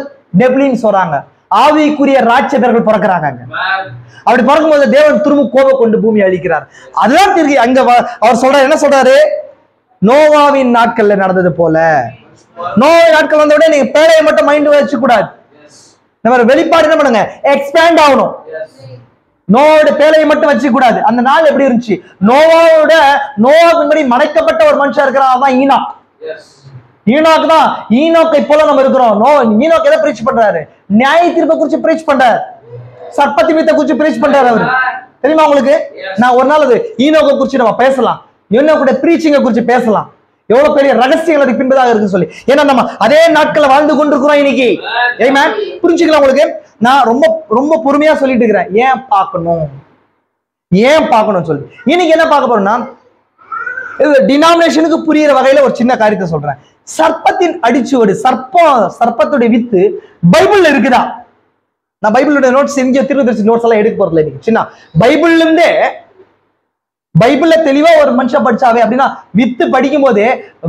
நெப்லின்ஸ் வராங்க, ஆவிக்குரிய ராட்சதர்கள் பிறக்கிறாங்க. அப்படி பிறக்கும்போது தேவன் திரும்ப கோபம் கொண்டு பூமி அழிக்கிறார். அதுதான் திரும்பி அங்க அவர் சொல்றாரு, என்ன சொல்றாரு, நோவாவின் நாட்கள்ல நடந்தது போல. நோவாவின் நாட்கள் வந்த உடனே நீங்க பேழையை மட்டும் மைண்ட் வச்சு கூடாது. நம்ம வெளிப்பாடு என்ன பண்ணுங்க, எக்ஸ்பேண்ட் ஆகணும். நோவோட பேழையை மட்டும் வச்சு கூடாது. அந்த நாள் எப்படி இருந்துச்சு, நோவாவுக்கு முன்னாடி மறைக்கப்பட்ட ஒரு மனுஷன் இருக்கிறான், அதான் ஈனாக். ஈனாக் தான். ஈனோக்கை போல நம்ம இருக்கிறோம். ஈனோக் எதை பிரீச் பண்றாரு, நியாய தீர்ப்பை குறிச்சு பிரீச் பண்றாரு, சர்ப்பத்தி வித்தை குறிச்சு பிரீச் பண்றாரு. அவரு தெரியுமா உங்களுக்கு? நான் ஒரு நாள் அது ஈனோக்கை குறிச்சு நம்ம பேசலாம், ஈனோக்குடைய பிரீச்சிங்கை குறிச்சு பேசலாம், எவ்வளவு பெரிய ரகசியங்கள் அதுக்கு பின்பதாக இருக்குன்னு சொல்லி. ஏன்னா நம்ம அதே நாட்களை வாழ்ந்து கொண்டிருக்கிறோம் இன்னைக்கு. ஏன் புரிஞ்சுக்கலாம் உங்களுக்கு? நான் ரொம்ப ரொம்ப பொறுமையா சொல்லிட்டு இருக்கிறேன். ஏன் பார்க்கணும் சொல்லி இன்னைக்கு என்ன பார்க்க போறோம்னா, டினாமினேஷனுக்கு புரியுற வகையில ஒரு சின்ன காரியத்தை சொல்றேன். சர்ப்பத்தின் அடிச்சுவடு, சர்ப்பத்துடைய வித்து பைபிள்ல இருக்குதா? நான் பைபிளுடைய நோட்ஸ் எங்க திருதர்சி நோட்ஸ் எல்லாம் எடுக்க போறதுல இன்னைக்கு சின்ன பைபிள்ல இருந்தே, பைபிள்ல தெளிவா ஒரு மனுஷன் படிச்சாவே அப்படின்னா வித்து படிக்கும் போதே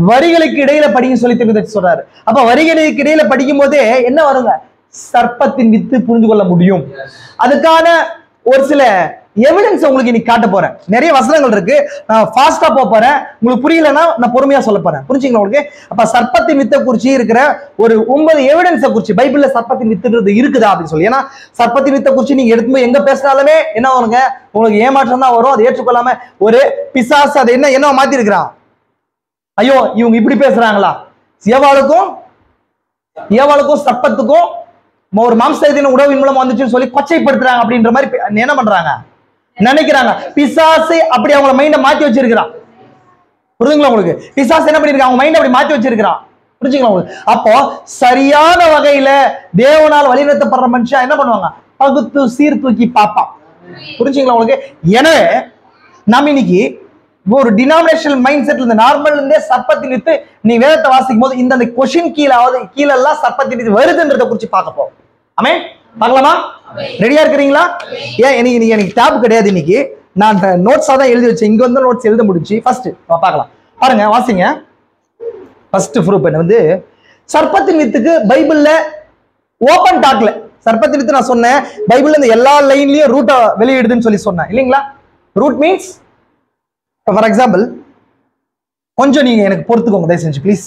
வரிகளுக்கு இடையில படிக்க சொல்லி திருதர்சி சொல்றாரு. அப்ப வரிகளுக்கு இடையில படிக்கும் போதே என்ன வருங்க, சர்ப்பத்தின் வித்து புரிந்து கொள்ள முடியும். அதுக்கான ஒரு சில எவிடன்ஸ் உங்களுக்கு இன்னைக்கு காட்ட போறேன். நிறைய வசனங்கள் இருக்கு, நான் ஃபாஸ்டா போறேன். உங்களுக்கு புரியலன்னா நான் பொறுமையா சொல்ல போறேன். புரிஞ்சுங்களா உங்களுக்கு? அப்ப சர்ப்பத்தின் வித்தை குறிச்சு இருக்கிற ஒரு 9 எவிடன்ஸை குறிச்சு பைபிள்ல சர்ப்பத்தின் வித்துன்றது இருக்குதா அப்படின்னு சொல்லி. ஏன்னா சர்ப்பத்தின் வித்தை குறிச்சு நீங்க எடுத்து எங்க பேசினாலுமே என்ன வருங்க, உங்களுக்கு ஏமாற்றம் தான் வரும். அதை ஏற்றுக்கொள்ளாம ஒரு பிசாசு அதை என்ன மாத்தி இருக்கிறான், ஐயோ இவங்க இப்படி பேசுறாங்களா, ஏவாளுக்கும் சர்ப்பத்துக்கும் ஒரு மாம்சத்தின் உணவின் மூலம் வந்துச்சுன்னு சொல்லி கொச்சைப்படுத்துறாங்க அப்படின்ற மாதிரி என்ன பண்றாங்க, நினைக்கிறாங்க. பிசாசு அப்படி அவங்க மைண்ட மாத்தி வச்சிருக்கிறான். புரியுதுங்களா உங்களுக்கு? பிசாசு என்ன பண்ணிருக்காங்க, அவங்க மைண்ட் அப்படி மாத்தி வச்சிருக்கிறான். புரிஞ்சுங்களா உங்களுக்கு? அப்போ சரியான வகையில தேவனால் வழிநடத்தப்படுற மனுஷன் என்ன பண்ணுவாங்க, பகுத்து சீர்தூக்கி பார்ப்பான். புரிஞ்சுங்களா உங்களுக்கு? எனவே நம்ம இன்னைக்கு ஒரு டினாமினேஷனல் மைண்ட் செட்ல இந்த நார்மல் இருந்தே சர்ப்பத்தின் வித்து நீ வேதத்தை வாசிக்கும் போது இந்த கொஸ்டின் கீழெல்லாம் சர்ப்பத்தின் வித்து வருதுன்றதை குறிச்சு பார்க்க போறோம். ஆமென். பார்க்கலாமா? ரெடியா இருக்கிறீங்களா? ஏன் எனக்கு டேப் கிடையாது இன்னைக்கு, நான் நோட்ஸா தான் எழுதி வச்சேன். இங்க வந்து நோட்ஸ் எழுத முடிச்சு. ஃபர்ஸ்ட் பார்க்கலாம், பாருங்க, வாசிங்க. ஃபர்ஸ்ட் ப்ரூஃப் என்ன வந்து சர்ப்பத்தின் வித்துக்கு பைபிள்ல ஓபன் டாக்ல சர்ப்பத்தின் வித்து நான் சொன்னேன். பைபிள்ல இந்த எல்லா லைன்லயும் ரூட்டை வெளியிடுதுன்னு சொல்லி சொன்னேன் இல்லைங்களா? ரூட் மீன்ஸ் ஃபார் எக்ஸாம்பிள், கொஞ்சம் நீங்க எனக்கு பொறுத்துக்கோங்க தயவு செஞ்சு ப்ளீஸ்.